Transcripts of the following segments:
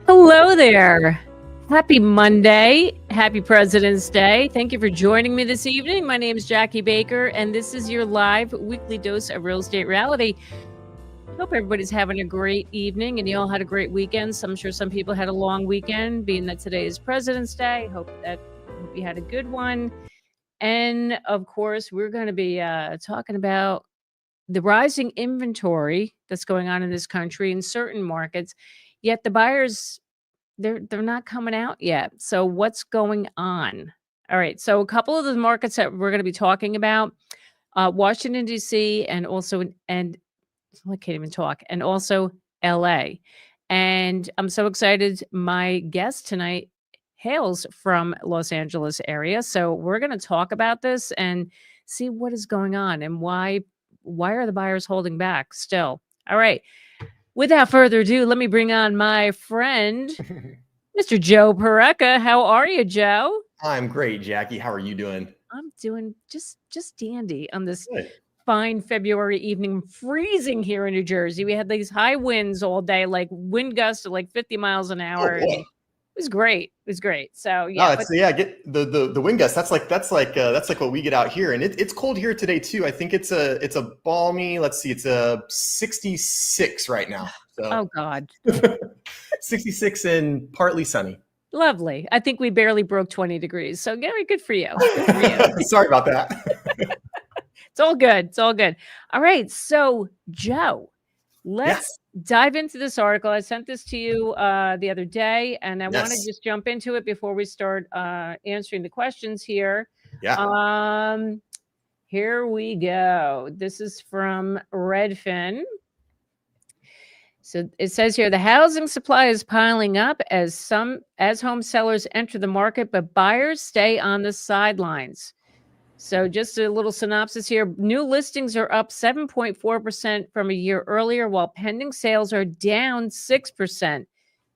Hello there. Happy Monday. Happy President's Day. Thank you for joining me this evening. My name is Jackie Baker, and this is your live weekly dose of real estate reality. Hope everybody's having a great evening and you all had a great weekend. So I'm sure some people had a long weekend, being that today is President's Day. Hope you had a good one. And of course, we're going to be talking about the rising inventory that's going on in this country in certain markets, yet the buyers they're not coming out yet. So what's going on? All right. So a couple of the markets that we're going to be talking about, Washington D.C. and I can't even talk, and also L.A. And I'm so excited. My guest tonight hails from Los Angeles area, so we're going to talk about this and see what is going on and why are the buyers holding back still. All right. Without further ado, let me bring on my friend, Mr. Joe Porreca. How are you, Joe? I'm great, Jackie. How are you doing? I'm doing just dandy on this Good. fine February evening. Freezing here in New Jersey. We had these high winds all day, like wind gusts of like 50 miles an hour. Oh, boy. It was great. It was great. So yeah, Get the wind gust. That's like what we get out here, and it's cold here today too. I think it's a balmy. Let's see, it's a 66 right now. So. Oh God. 66 and partly sunny. Lovely. I think we barely broke 20 degrees. So very good for you. Good for you. Sorry about that. It's all good. It's all good. All right. So Joe, let's dive into this article. I sent this to you the other day, and I want to just jump into it before we start answering the questions here. Yeah. Here we go. This is from Redfin. So it says here, the housing supply is piling up as home sellers enter the market, but buyers stay on the sidelines. So just a little synopsis here. New listings are up 7.4% from a year earlier, while pending sales are down 6%.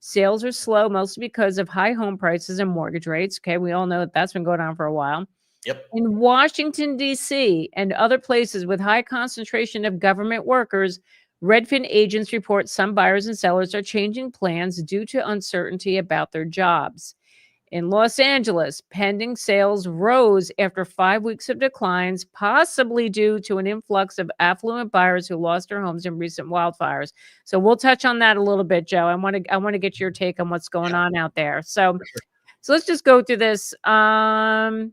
Sales are slow, mostly because of high home prices and mortgage rates. Okay, we all know that that's been going on for a while. Yep. In Washington, D.C. and other places with high concentration of government workers, Redfin agents report some buyers and sellers are changing plans due to uncertainty about their jobs. In Los Angeles, pending sales rose after 5 weeks of declines, possibly due to an influx of affluent buyers who lost their homes in recent wildfires. So we'll touch on that a little bit, Joe. I want to get your take on what's going on out there. So let's just go through this. So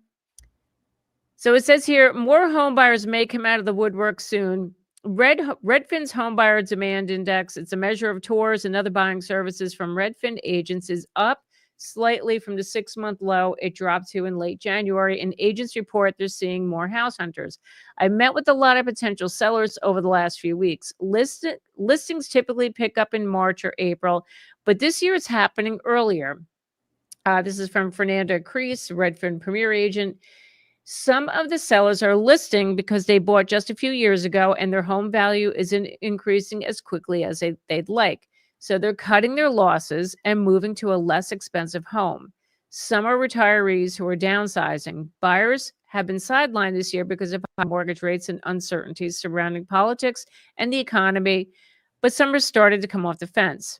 it says here, more home buyers may come out of the woodwork soon. Redfin's Home Buyer Demand Index, it's a measure of tours and other buying services from Redfin agents, is up slightly from the 6-month low it dropped to in late January, and agents report they're seeing more house hunters. I met with a lot of potential sellers over the last few weeks. Listings typically pick up in March or April, but this year it's happening earlier. This is from Fernanda Crease, Redfin Premier Agent. Some of the sellers are listing because they bought just a few years ago and their home value isn't increasing as quickly as they'd like. So they're cutting their losses and moving to a less expensive home. Some are retirees who are downsizing. Buyers have been sidelined this year because of high mortgage rates and uncertainties surrounding politics and the economy, but some are starting to come off the fence.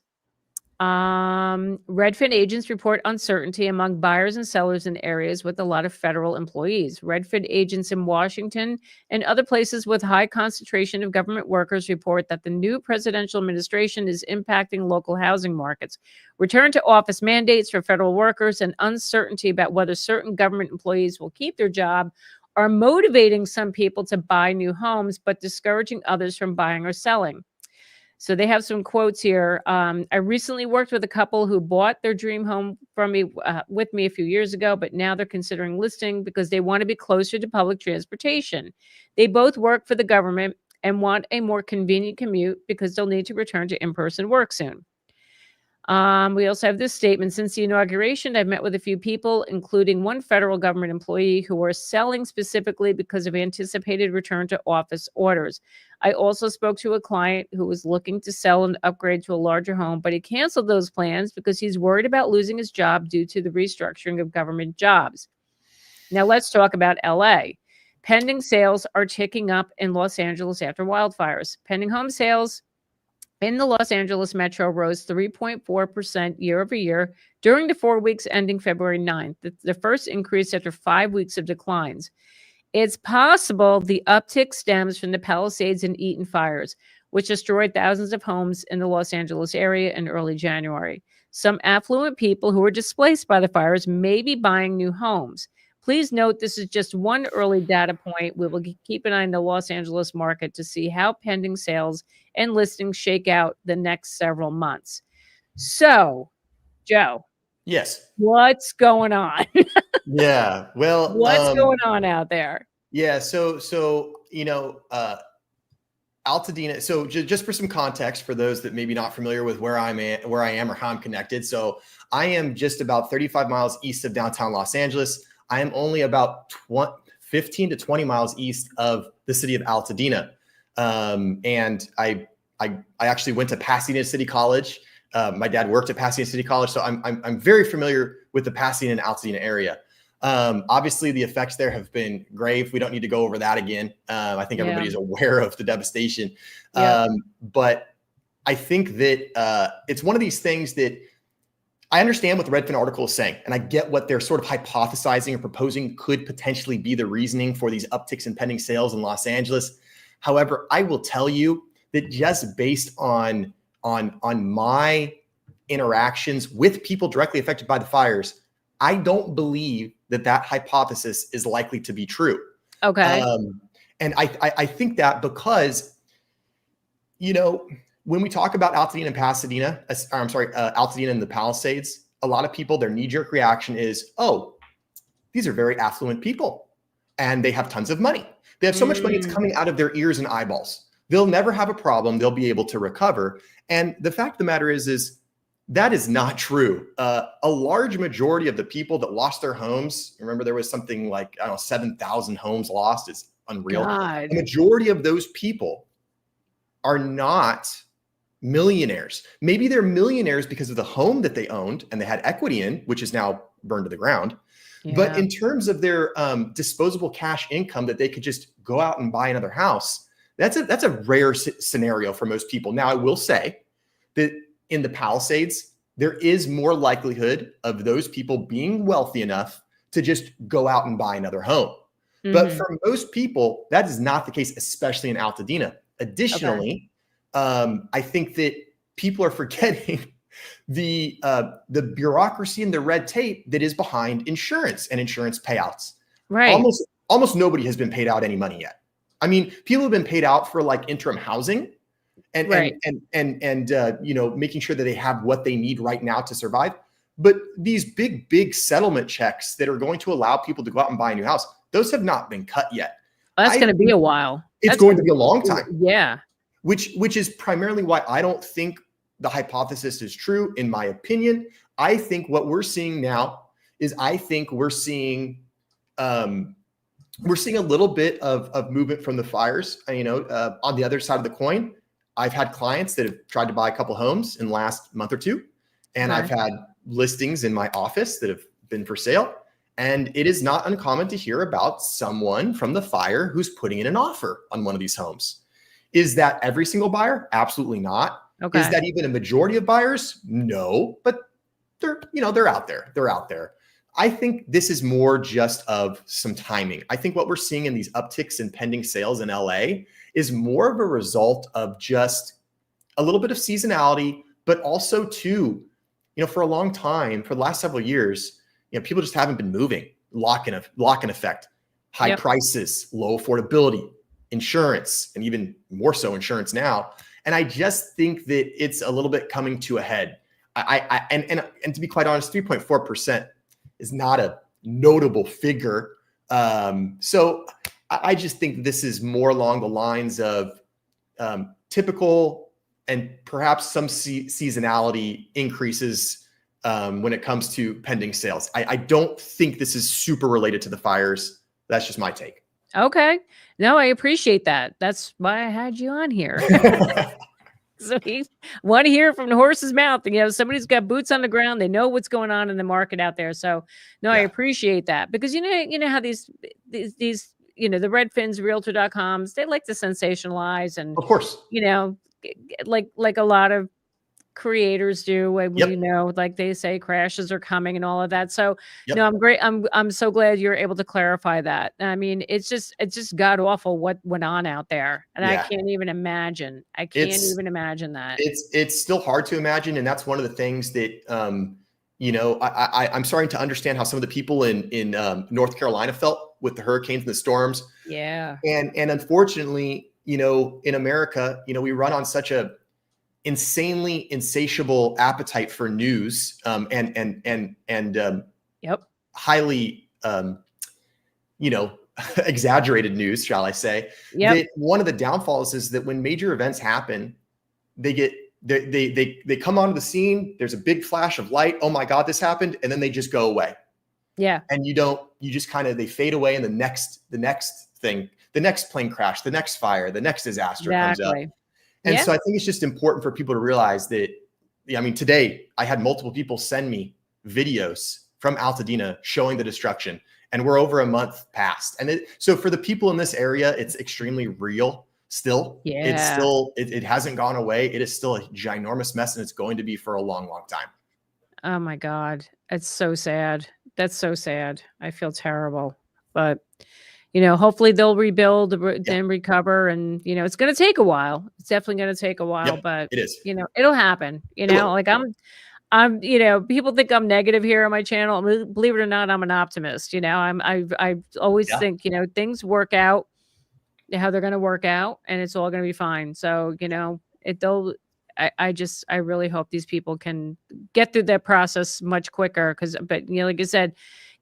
Redfin agents report uncertainty among buyers and sellers in areas with a lot of federal employees. Redfin agents in Washington and other places with high concentration of government workers report that the new presidential administration is impacting local housing markets. Return to office mandates for federal workers and uncertainty about whether certain government employees will keep their job are motivating some people to buy new homes, but discouraging others from buying or selling. So they have some quotes here. I recently worked with a couple who bought their dream home from me with me a few years ago, but now they're considering listing because they want to be closer to public transportation. They both work for the government and want a more convenient commute because they'll need to return to in-person work soon. We also have this statement. Since the inauguration, I've met with a few people, including one federal government employee, who are selling specifically because of anticipated return to office orders. I also spoke to a client who was looking to sell and upgrade to a larger home, but he canceled those plans because he's worried about losing his job due to the restructuring of government jobs. Now let's talk about LA. Pending sales are ticking up in Los Angeles after wildfires. Pending home sales in the Los Angeles metro rose 3.4% year over year during the 4 weeks ending February 9th, the first increase after 5 weeks of declines. It's possible the uptick stems from the Palisades and Eaton fires, which destroyed thousands of homes in the Los Angeles area in early January. Some affluent people who were displaced by the fires may be buying new homes. Please note this is just one early data point. We will keep an eye on the Los Angeles market to see how pending sales and listings shake out the next several months. So, Joe, Yes. what's going on? Yeah. Well, What's going on out there? yeah. So Altadena. So just for some context, for those that maybe not familiar with where I am or how I'm connected. So I am just about 35 miles east of downtown Los Angeles. I am only about 15 to 20 miles east of the city of Altadena. And I actually went to Pasadena City College. My dad worked at Pasadena City College, so I'm very familiar with the Pasadena and Altadena area. Obviously, the effects there have been grave. We don't need to go over that again. I think everybody's aware of the devastation. But I think that it's one of these things that I understand what the Redfin article is saying, and I get what they're sort of hypothesizing or proposing could potentially be the reasoning for these upticks in pending sales in Los Angeles. However, I will tell you that just based on my interactions with people directly affected by the fires, I don't believe that hypothesis is likely to be true. Okay. And I think that because, when we talk about Altadena and Pasadena, Altadena and the Palisades, a lot of people, their knee-jerk reaction is, oh, these are very affluent people and they have tons of money. They have so much money, it's coming out of their ears and eyeballs. They'll never have a problem. They'll be able to recover. And the fact of the matter is that is not true. A large majority of the people that lost their homes, remember there was something like, 7,000 homes lost. It's unreal. God. The majority of those people are not millionaires. Maybe they're millionaires because of the home that they owned and they had equity in, which is now burned to the ground. Yeah. But in terms of their disposable cash income that they could just go out and buy another house, that's a rare scenario for most people. Now, I will say that in the Palisades, there is more likelihood of those people being wealthy enough to just go out and buy another home. Mm-hmm. But for most people, that is not the case, especially in Altadena. Additionally, I think that people are forgetting the bureaucracy and the red tape that is behind insurance and insurance payouts. Right. Almost nobody has been paid out any money yet. I mean, people have been paid out for like interim housing and making sure that they have what they need right now to survive. But these big settlement checks that are going to allow people to go out and buy a new house, those have not been cut yet. That's going to be a while. It's going to be a long time. Yeah. Which is primarily why I don't think the hypothesis is true, in my opinion. I think what we're seeing now is we're seeing a little bit of movement from the fires. On the other side of the coin, I've had clients that have tried to buy a couple homes in the last month or two, and I've had listings in my office that have been for sale. And it is not uncommon to hear about someone from the fire who's putting in an offer on one of these homes. Is that every single buyer? Absolutely not. Okay. Is that even a majority of buyers? No, but they're out there. They're out there. I think this is more just of some timing. I think what we're seeing in these upticks in pending sales in LA is more of a result of just a little bit of seasonality, but also too, for a long time, for the last several years, people just haven't been moving. Lock-in effect, high prices, low affordability, insurance, and even more so insurance now. And I just think that it's a little bit coming to a head. And to be quite honest, 3.4% is not a notable figure. So I just think this is more along the lines of typical and perhaps some seasonality increases when it comes to pending sales. I don't think this is super related to the fires. That's just my take. Okay. No, I appreciate that. That's why I had you on here. So we want to hear from the horse's mouth. Somebody's got boots on the ground. They know what's going on in the market out there. So no, I appreciate that because you know how these the Redfins, Realtor.coms, they like to sensationalize and of course, like a lot of creators do, when Yep. we know, like they say, crashes are coming and all of that. So no, Yep. I'm great. I'm so glad you're able to clarify that. I mean, it's just god awful what went on out there, and I Yeah. can't even imagine. I can't It's even imagine that. it's still hard to imagine, and that's one of the things that I'm starting to understand how some of the people in North Carolina felt with the hurricanes and the storms, Yeah. and unfortunately, in America, we run on such a insanely insatiable appetite for news, and Yep. highly exaggerated news, shall I say, Yep. that one of the downfalls is that when major events happen, they come onto the scene. There's a big flash of light. Oh my God, this happened. And then they just go away. Yeah. And you just they fade away. And the next thing, the next plane crash, the next fire, the next disaster comes up. Exactly. And Yeah. so I think it's just important for people to realize that, I mean, today I had multiple people send me videos from Altadena showing the destruction, and we're over a month past. And so for the people in this area, it's extremely real still. Yeah. It's still, it hasn't gone away. It is still a ginormous mess, and it's going to be for a long, long time. Oh my God. It's so sad. That's so sad. I feel terrible, but hopefully they'll rebuild and recover. And, it's going to take a while. It's definitely going to take a while, Yep, but it is. It'll happen, like I'm, people think I'm negative here on my channel. Believe it or not, I'm an optimist. I always think, things work out how they're going to work out, and it's all going to be fine. So, I really hope these people can get through that process much quicker. But like I said,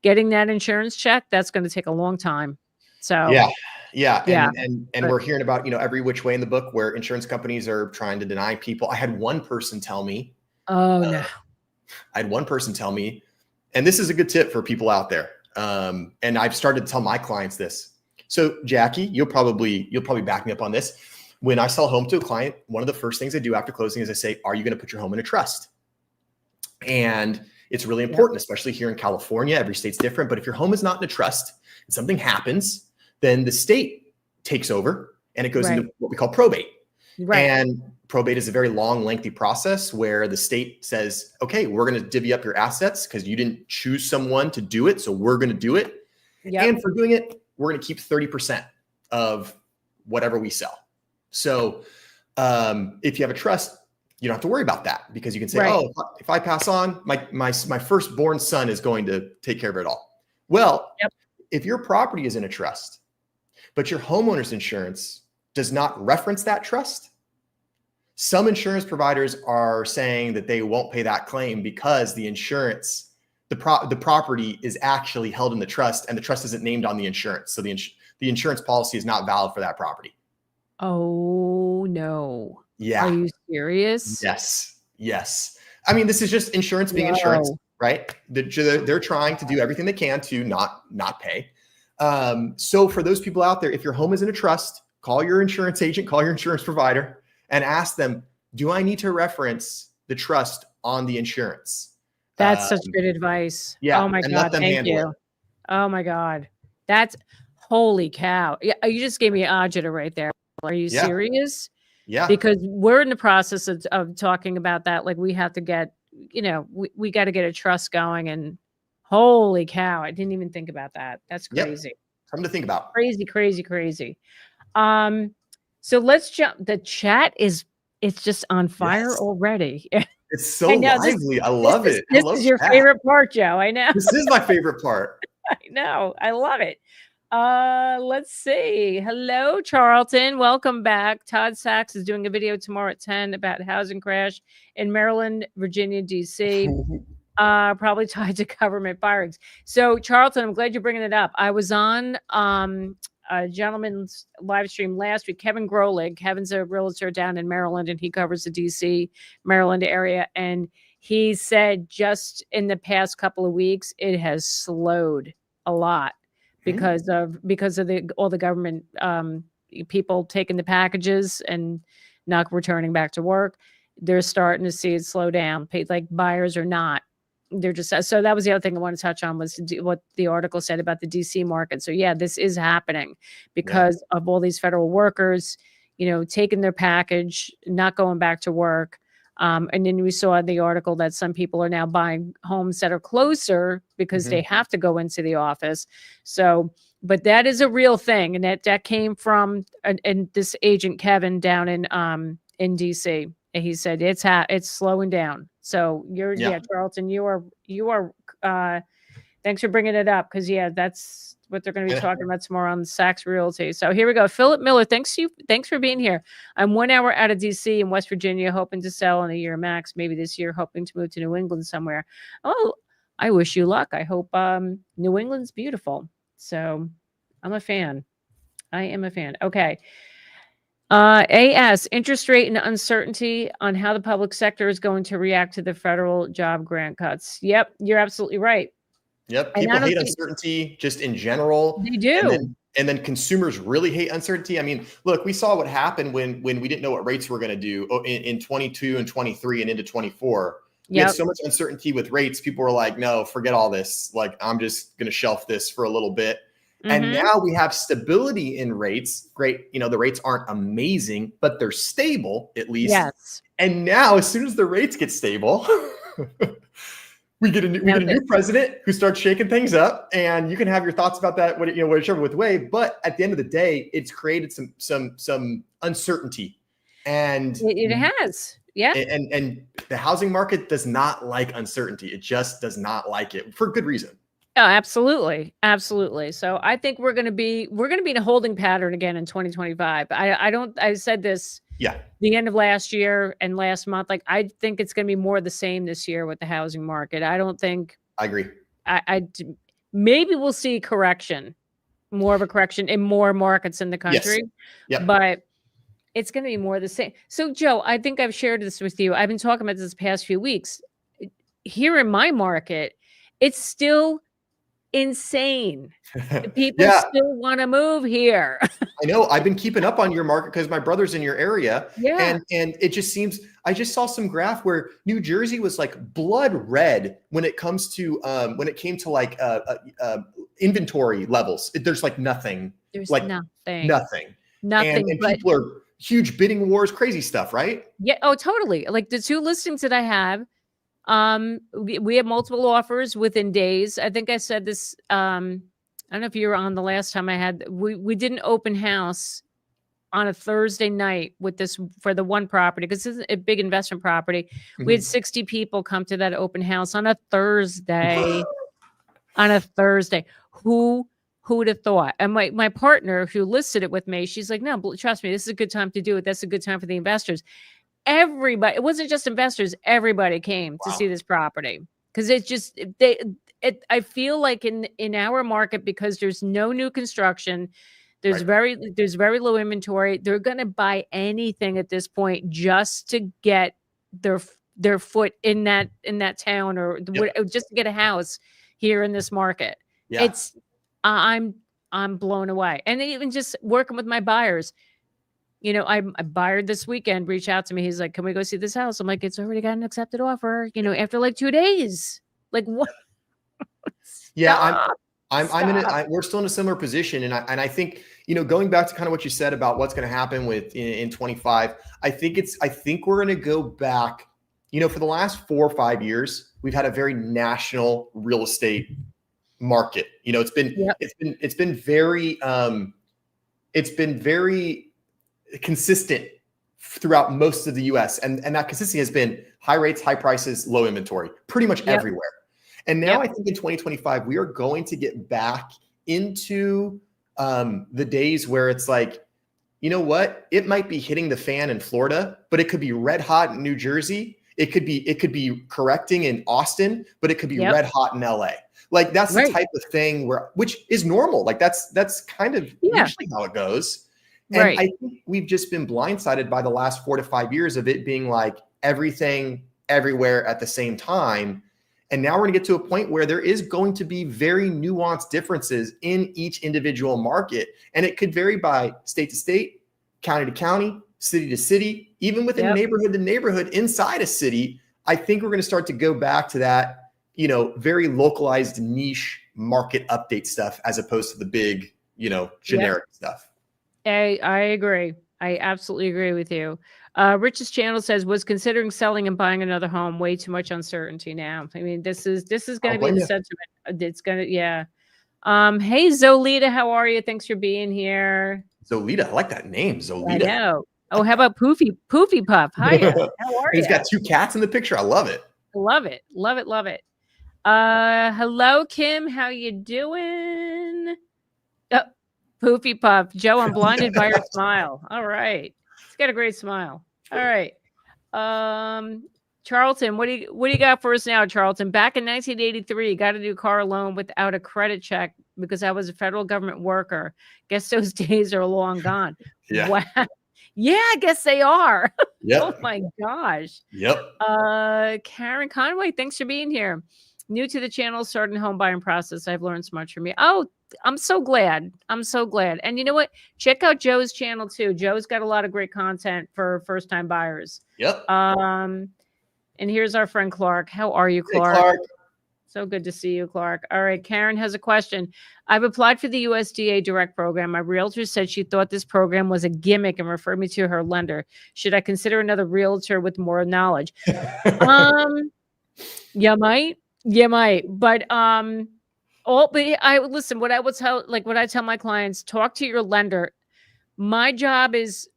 getting that insurance check, that's going to take a long time. So yeah. Yeah. And we're hearing about, every which way in the book where insurance companies are trying to deny people. I had one person tell me, oh no. I had one person tell me, and this is a good tip for people out there. And I've started to tell my clients this. So Jackie, you'll probably back me up on this. When I sell a home to a client, one of the first things I do after closing is I say, are you going to put your home in a trust? And it's really important, especially here in California. Every state's different, but if your home is not in a trust and something happens, then the state takes over and it goes into what we call probate. Right. And probate is a very long, lengthy process where the state says, okay, we're going to divvy up your assets because you didn't choose someone to do it. So we're going to do it. Yep. And for doing it, we're going to keep 30% of whatever we sell. So if you have a trust, you don't have to worry about that because you can say, oh, if I pass on, my firstborn son is going to take care of it all. Well, if your property is in a trust, but your homeowner's insurance does not reference that trust, some insurance providers are saying that they won't pay that claim because the insurance, the property is actually held in the trust and the trust isn't named on the insurance. So the insurance policy is not valid for that property. Oh no. Yeah. Are you serious? Yes. I mean, this is just insurance being insurance, right? They're trying to do everything they can to not pay. So for those people out there, if your home is in a trust, call your insurance agent, call your insurance provider and ask them, do I need to reference the trust on the insurance? That's such good advice. Yeah. Oh my God. Thank you. Oh my God. That's holy cow. Yeah. You just gave me an agita right there. Are you serious? Yeah. Because we're in the process of talking about that. Like we have to get, we got to get a trust going, and holy cow. I didn't even think about that. That's crazy. Something to think about. Crazy. So let's jump. The chat it's just on fire already. It's so lively. I love it. This is your favorite part, Joe. I know. This is my favorite part. I know. I love it. Let's see. Hello, Charlton. Welcome back. Todd Sachs is doing a video tomorrow at 10 about housing crash in Maryland, Virginia, DC. Probably tied to government firings. So, Charlton, I'm glad you're bringing it up. I was on a gentleman's live stream last week, Kevin Grolig. Kevin's a realtor down in Maryland, and he covers the DC, Maryland area. And he said just in the past couple of weeks, it has slowed a lot because of all the government people taking the packages and not returning back to work. They're starting to see it slow down. Like buyers are not. They're just, so that was the other thing I want to touch on was what the article said about the DC market. So yeah, this is happening because of all these federal workers, taking their package, not going back to work. And then we saw in the article that some people are now buying homes that are closer because they have to go into the office. So, but that is a real thing. And that came from and this agent, Kevin, down in DC. And he said, it's slowing down. So Charlton, you are, thanks for bringing it up. Cause that's what they're going to be talking about tomorrow on Saks Realty. So here we go. Philip Miller, thanks for being here. I'm 1 hour out of DC in West Virginia, hoping to sell in a year max, maybe this year, hoping to move to New England somewhere. Oh, I wish you luck. I hope New England's beautiful. So I'm a fan. I am a fan. Okay. AS, interest rate and uncertainty on how the public sector is going to react to the federal job grant cuts. Yep, you're absolutely right. Yep. People hate uncertainty just in general. They do. And then consumers really hate uncertainty. I mean, look, we saw what happened when we didn't know what rates were going to do in 22 and 23 and into 24. We had so much uncertainty with rates. People were like, no, forget all this. Like, I'm just going to shelf this for a little bit. And now we have stability in rates. Great. The rates aren't amazing, but they're stable at least. Yes. And now as soon as the rates get stable, we get a new president who starts shaking things up, and you can have your thoughts about that, whichever way. But at the end of the day, it's created some uncertainty, and it has, yeah. And the housing market does not like uncertainty. It just does not like it for good reason. Oh, absolutely, absolutely. So I think we're going to be in a holding pattern again in 2025. I said this. Yeah. The end of last year and last month, like I think it's going to be more of the same this year with the housing market. I don't think. I agree. Maybe we'll see more of a correction in more markets in the country. Yes. Yep. But it's going to be more of the same. So Joe, I think I've shared this with you. I've been talking about this the past few weeks. Here in my market, it's still insane. People still want to move here. I know. I've been keeping up on your market because my brother's in your area. Yeah. And it just seems, I just saw some graph where New Jersey was like blood red when it came to like inventory levels. There's like nothing. There's like nothing. And people are huge bidding wars, crazy stuff, right? Yeah. Oh, totally. Like the 2 listings that I have, we have multiple offers within days. I think I said this. I don't know if you were on the last time I had. We did an open house on a Thursday night with this for the one property because this is a big investment property. We had 60 people come to that open house on a Thursday. Who would have thought? And my partner who listed it with me, she's like, no, trust me, this is a good time to do it. That's a good time for the investors. Everybody, it wasn't just investors, everybody came to see this property because it's just I feel like in our market, because there's no new construction, there's very low inventory, they're going to buy anything at this point just to get their foot in that town or just to get a house here in this market. It's I'm blown away. And even just working with my buyers, a buyer this weekend reached out to me. He's like, can we go see this house? I'm like, it's already got an accepted offer, after like 2 days. Like what? Yeah, we're still in a similar position. And I think, going back to kind of what you said about what's going to happen in 25, I think we're going to go back, for the last 4 or 5 years, we've had a very national real estate market. It's been very consistent throughout most of the US. And that consistency has been high rates, high prices, low inventory, pretty much everywhere. And now I think in 2025, we are going to get back into the days where it's like, you know what? It might be hitting the fan in Florida, but it could be red hot in New Jersey. It could be correcting in Austin, but it could be red hot in LA. Like that's the type of thing which is normal. Like that's kind of usually how it goes. And I think we've just been blindsided by the last 4 to 5 years of it being like everything everywhere at the same time. And now we're going to get to a point where there is going to be very nuanced differences in each individual market. And it could vary by state to state, county to county, city to city, even within neighborhood to neighborhood inside a city. I think we're going to start to go back to that, very localized niche market update stuff as opposed to the big, generic stuff. I agree. I absolutely agree with you. Rich's channel says was considering selling and buying another home. Way too much uncertainty now. I mean, this is I going to don't be blame the you. sentiment. It's going to, yeah. Hey Zolita, how are you? Thanks for being here. Zolita, I like that name, I Zolita. know. Oh, how about Poofy Puff? Hiya. How are He's you? got 2 cats in the picture. I love it. Love it. Love it. Love it. Hello, Kim. How you doing? Oh, Poofy Puff. Joe, I'm blinded by her smile. All right. He's got a great smile. All right. Charlton, what do you got for us now, Charlton? Back in 1983, got a new car loan without a credit check because I was a federal government worker. Guess those days are long gone. Yeah. Wow. Yeah, I guess they are. Yep. Oh my gosh. Yep. Karen Conway, thanks for being here. New to the channel, starting home buying process. I've learned so much from you. Oh, I'm so glad. I'm so glad. And you know what? Check out Joe's channel too. Joe's got a lot of great content for first time buyers. Yep. And here's our friend Clark. How are you, Hey, Clark? Clark. So good to see you, Clark. All right. Karen has a question. I've applied for the USDA direct program. My realtor said she thought this program was a gimmick and referred me to her lender. Should I consider another realtor with more knowledge? You might. But I listen, what I tell my clients, talk to your lender. My job is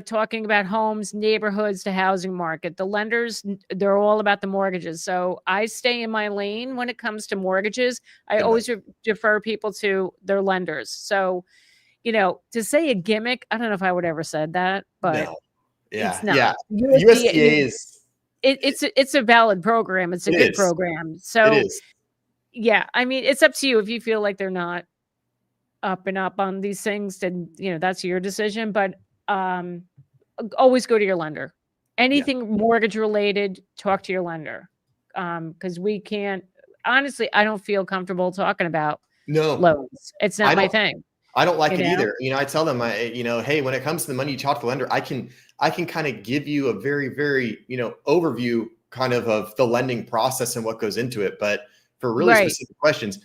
talking about homes, neighborhoods, the housing market. The lenders, they're all about the mortgages. So I stay in my lane when it comes to mortgages. I always defer people to their lenders. So, to say a gimmick, I don't know if I would ever said that, but No. Yeah. it's not. Yeah. USDA is. It's a valid program. It's a good program. So it is. yeah, I mean, it's up to you if you feel like they're not up and up on these things, then that's your decision. But always go to your lender. Anything mortgage related, talk to your lender. Because we can't honestly, I don't feel comfortable talking about loans. It's not my thing. I don't like it either. I tell them, hey, when it comes to the money you talk to the lender, I can kind of give you a very, very, overview kind of the lending process and what goes into it. But for really specific questions,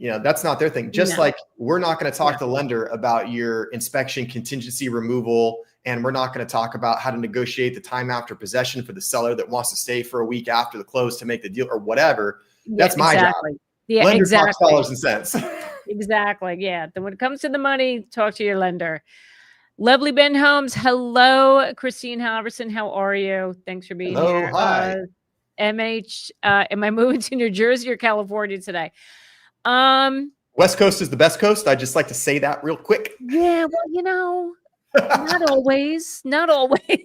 that's not their thing. Just like we're not going to talk to the lender about your inspection contingency removal, and we're not going to talk about how to negotiate the time after possession for the seller that wants to stay for a week after the close to make the deal or whatever. That's my job. Yeah, lender exactly. talks dollars and cents. Exactly. Yeah. Then when it comes to the money, talk to your lender. Lovely Ben Holmes. Hello, Christine Halverson. How are you? Thanks for being here. Hi. MH, am I moving to New Jersey or California today? West Coast is the best coast. I just like to say that real quick. Yeah, well, not always. Not always.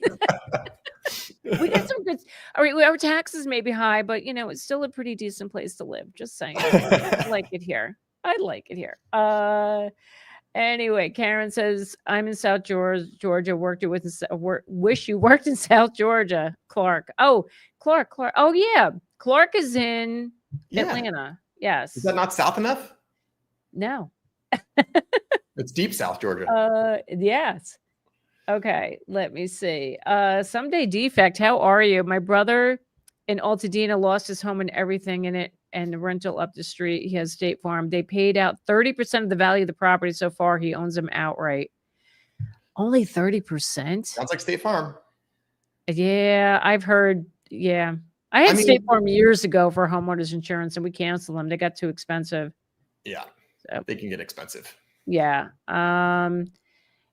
We got some good. All right, our taxes may be high, but it's still a pretty decent place to live. Just saying. I like it here. Anyway, Karen says, I'm in South Georgia. Wish you worked in South Georgia, Clark. Oh, Clark. Oh, yeah. Clark is in Atlanta. Yes. Is that not south enough? No. It's deep South Georgia. Yes. Okay. Let me see. Someday Defect. How are you? My brother in Altadena lost his home and everything in it, and the rental up the street. He has State Farm. They paid out 30% of the value of the property so far. He owns them outright. Only 30%? Sounds like State Farm. Yeah, I've heard. Yeah. I had State Farm years ago for homeowners insurance, and we canceled them. They got too expensive. Yeah. So, they can get expensive. Yeah.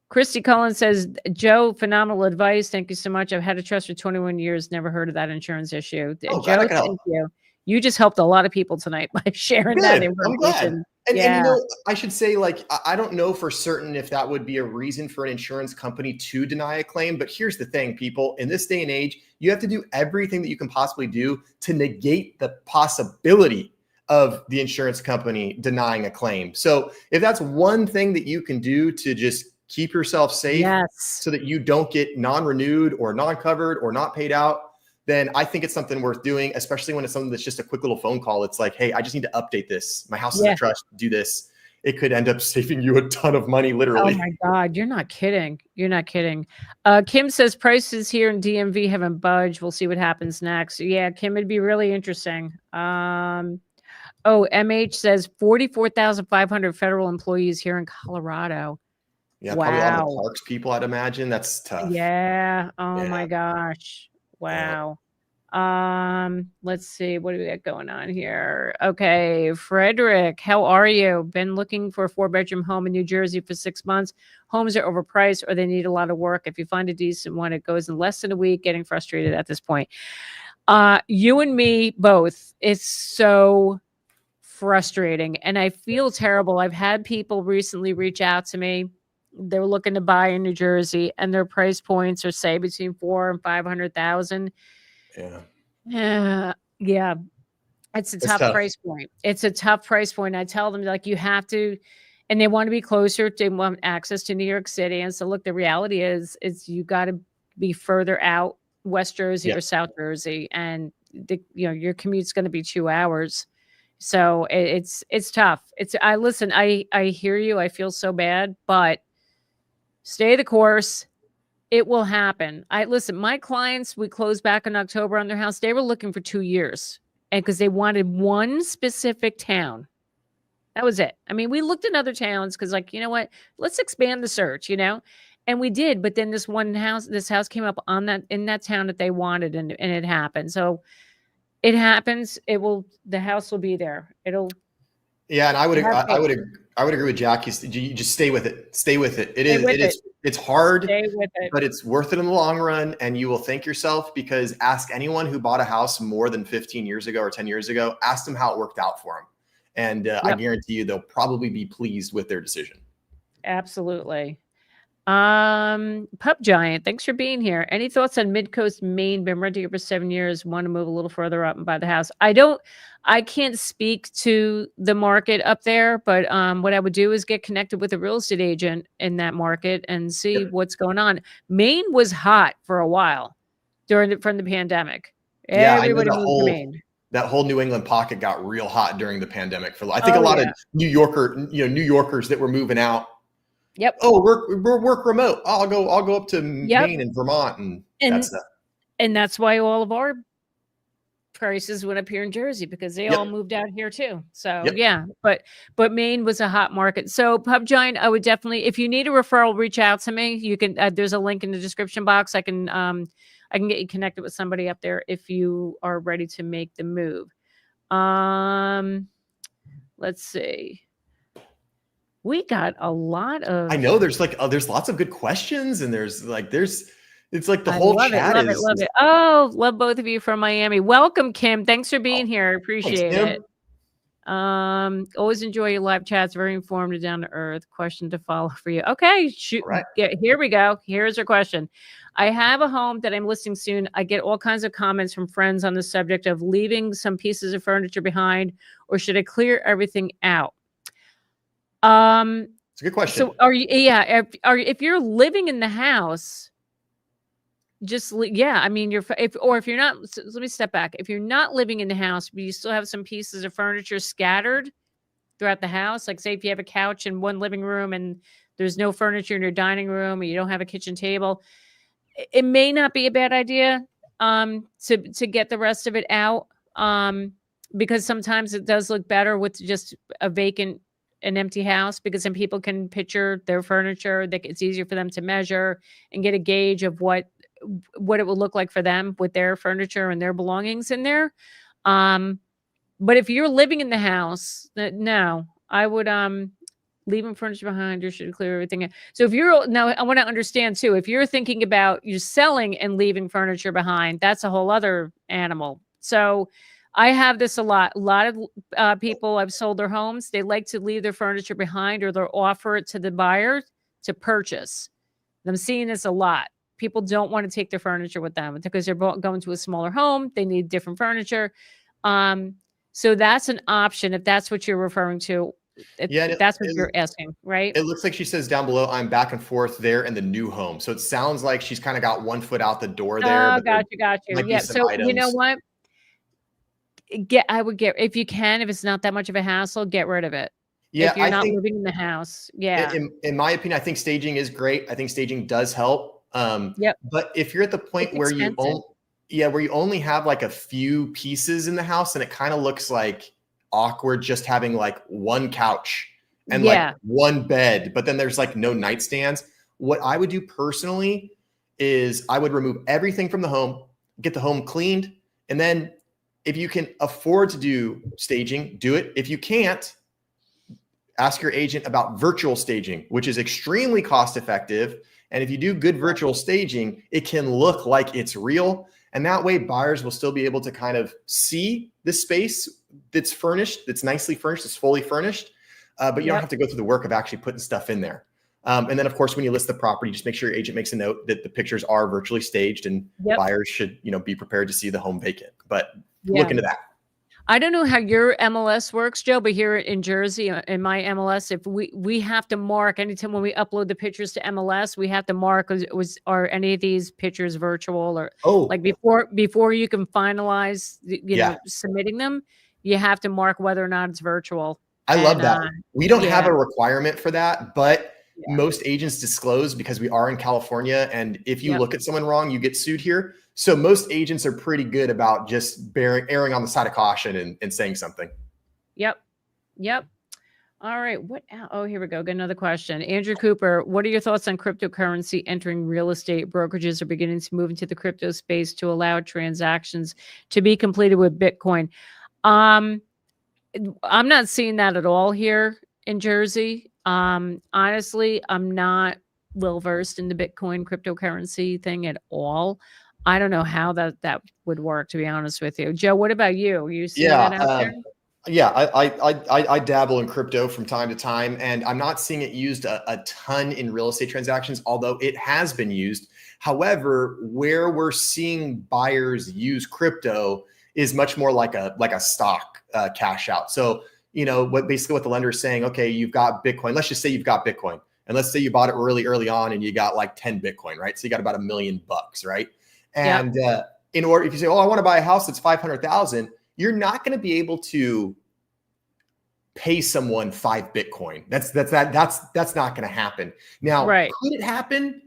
Christy Cullen says, Joe, phenomenal advice. Thank you so much. I've had a trust for 21 years. Never heard of that insurance issue. Oh, Joe, thank you. You just helped a lot of people tonight by sharing that information. And I should say, I don't know for certain if that would be a reason for an insurance company to deny a claim. But here's the thing, people, in this day and age, you have to do everything that you can possibly do to negate the possibility of the insurance company denying a claim. So if that's one thing that you can do to just keep yourself safe so that you don't get non-renewed or non-covered or not paid out, then I think it's something worth doing, especially when it's something that's just a quick little phone call. It's like, hey, I just need to update this. My house is in trust. Do this. It could end up saving you a ton of money, literally. Oh my God. You're not kidding. Kim says prices here in DMV haven't budged. We'll see what happens next. Yeah, Kim, it'd be really interesting. MH says 44,500 federal employees here in Colorado. Yeah, probably a lot of the Wow. parks people, I'd imagine. That's tough. Yeah. Oh Yeah. my gosh. Yeah. Wow. Let's see. What do we got going on here? Okay. Frederick, how are you? Been looking for a 4-bedroom home in New Jersey for 6 months. Homes are overpriced or they need a lot of work. If you find a decent one, it goes in less than a week. Getting frustrated at this point. You and me both. It's so frustrating and I feel terrible. I've had people recently reach out to me. They're looking to buy in New Jersey and their price points are say between 4 and 500,000. Yeah. Yeah. Yeah. It's a It's tough tough. price point. It's a tough price point. I tell them like you have to, and they want to be closer. They want access to New York City. And so look, the reality is you got to be further out West Jersey Yeah. or South Jersey. And your commute's going to be 2 hours. So it's tough. I hear you. I feel so bad, but stay the course. It will happen. My clients, we closed back in October on their house. They were looking for 2 years and because they wanted one specific town. That was it. I mean, we looked in other towns because like, you know what? Let's expand the search, And we did, but then this house came up in that town that they wanted and it happened. So it happens. The house will be there. Yeah, and Have faith. I would agree with Jack. You just stay with it. Stay with it. It's hard, Stay with it. but it's worth it in the long run. And you will thank yourself because ask anyone who bought a house more than 15 years ago or 10 years ago, ask them how it worked out for them. And I guarantee you they'll probably be pleased with their decision. Absolutely. Pup Giant, thanks for being here. Any thoughts on Midcoast, Maine? Been renting it for 7 years. Want to move a little further up and buy the house. I can't speak to the market up there, but what I would do is get connected with a real estate agent in that market and see what's going on. Maine was hot for a while from the pandemic. Yeah, Everybody moved to Maine. That whole New England pocket got real hot during the pandemic. I think a lot of New Yorkers that were moving out. Yep. Oh, work remote. I'll go up to Maine and Vermont and that's that. And that's why all of our prices went up here in Jersey because they all moved out here too. So but Maine was a hot market. So Pub Giant, I would definitely, if you need a referral, reach out to me. You can, there's a link in the description box. I can get you connected with somebody up there if you are ready to make the move. Let's see. We got a lot of. I know there's lots of good questions and it's like the whole chat love it. Oh, love both of you from Miami. Welcome, Kim. Thanks for being here. I appreciate it. Always enjoy your live chats. Very informative, down to earth. Question to follow for you. Okay, shoot. Right. Here we go. Here's our question. I have a home that I'm listing soon. I get all kinds of comments from friends on the subject of leaving some pieces of furniture behind, or should I clear everything out? It's a good question. So if you're living in the house, I mean, if you're not, so let me step back. If you're not living in the house, but you still have some pieces of furniture scattered throughout the house, like say if you have a couch in one living room and there's no furniture in your dining room, or you don't have a kitchen table, it may not be a bad idea to get the rest of it out, because sometimes it does look better with just an empty house, because then people can picture their furniture. It's easier for them to measure and get a gauge of what it will look like for them with their furniture and their belongings in there. But if you're living in the house, no, I would leaving furniture behind, or should clear everything. So I want to understand too, if you're thinking about you selling and leaving furniture behind, that's a whole other animal. So I have this a lot of people, I've sold their homes. They like to leave their furniture behind, or they'll offer it to the buyer to purchase. I'm seeing this a lot. People don't want to take their furniture with them because they're going to a smaller home. They need different furniture. So that's an option if that's what you're referring to. That's what you're asking, right? It looks like she says down below, I'm back and forth there in the new home. So it sounds like she's kind of got one foot out the door there. Oh, got you. Yeah. So you know what? If you can, if it's not that much of a hassle, get rid of it. Yeah. If you're not living in the house. Yeah. In my opinion, I think staging is great. I think staging does help. But if you're at the point where you only have like a few pieces in the house and it kind of looks like awkward just having like one couch and like one bed, but then there's like no nightstands. What I would do personally is I would remove everything from the home, get the home cleaned, and then if you can afford to do staging, do it. If you can't, ask your agent about virtual staging, which is extremely cost effective. And if you do good virtual staging, it can look like it's real. And that way buyers will still be able to kind of see the space that's furnished, that's nicely furnished, that's fully furnished. But you don't have to go through the work of actually putting stuff in there. And then of course, when you list the property, just make sure your agent makes a note that the pictures are virtually staged, and buyers should, be prepared to see the home vacant, but look into that. I don't know how your MLS works, Joe, but here in Jersey, in my MLS, if we have to mark anytime when we upload the pictures to MLS, we have to mark, are any of these pictures virtual, or like before you can finalize, submitting them, you have to mark whether or not it's virtual. I love that. We don't have a requirement for that, but most agents disclose because we are in California. And if you look at someone wrong, you get sued here. So most agents are pretty good about just erring on the side of caution and saying something. Yep. All right. Oh, here we go. Got another question. Andrew Cooper, what are your thoughts on cryptocurrency entering real estate? Brokerages are beginning to move into the crypto space to allow transactions to be completed with Bitcoin. I'm not seeing that at all here in Jersey. Honestly, I'm not well versed in the Bitcoin cryptocurrency thing at all. I don't know how that would work, to be honest with you. Joe, what about you? You see that out there? Yeah, I dabble in crypto from time to time, and I'm not seeing it used a ton in real estate transactions, although it has been used. However, where we're seeing buyers use crypto is much more like a stock cash out. So, what the lender is saying, okay, you've got Bitcoin. Let's just say you've got Bitcoin, and let's say you bought it really early on and you got like 10 Bitcoin, right? So you got about $1 million, right? And in order, if you say, oh, I want to buy a house that's 500,000, you're not going to be able to pay someone 5 Bitcoin. That's not going to happen. Now, could it happen?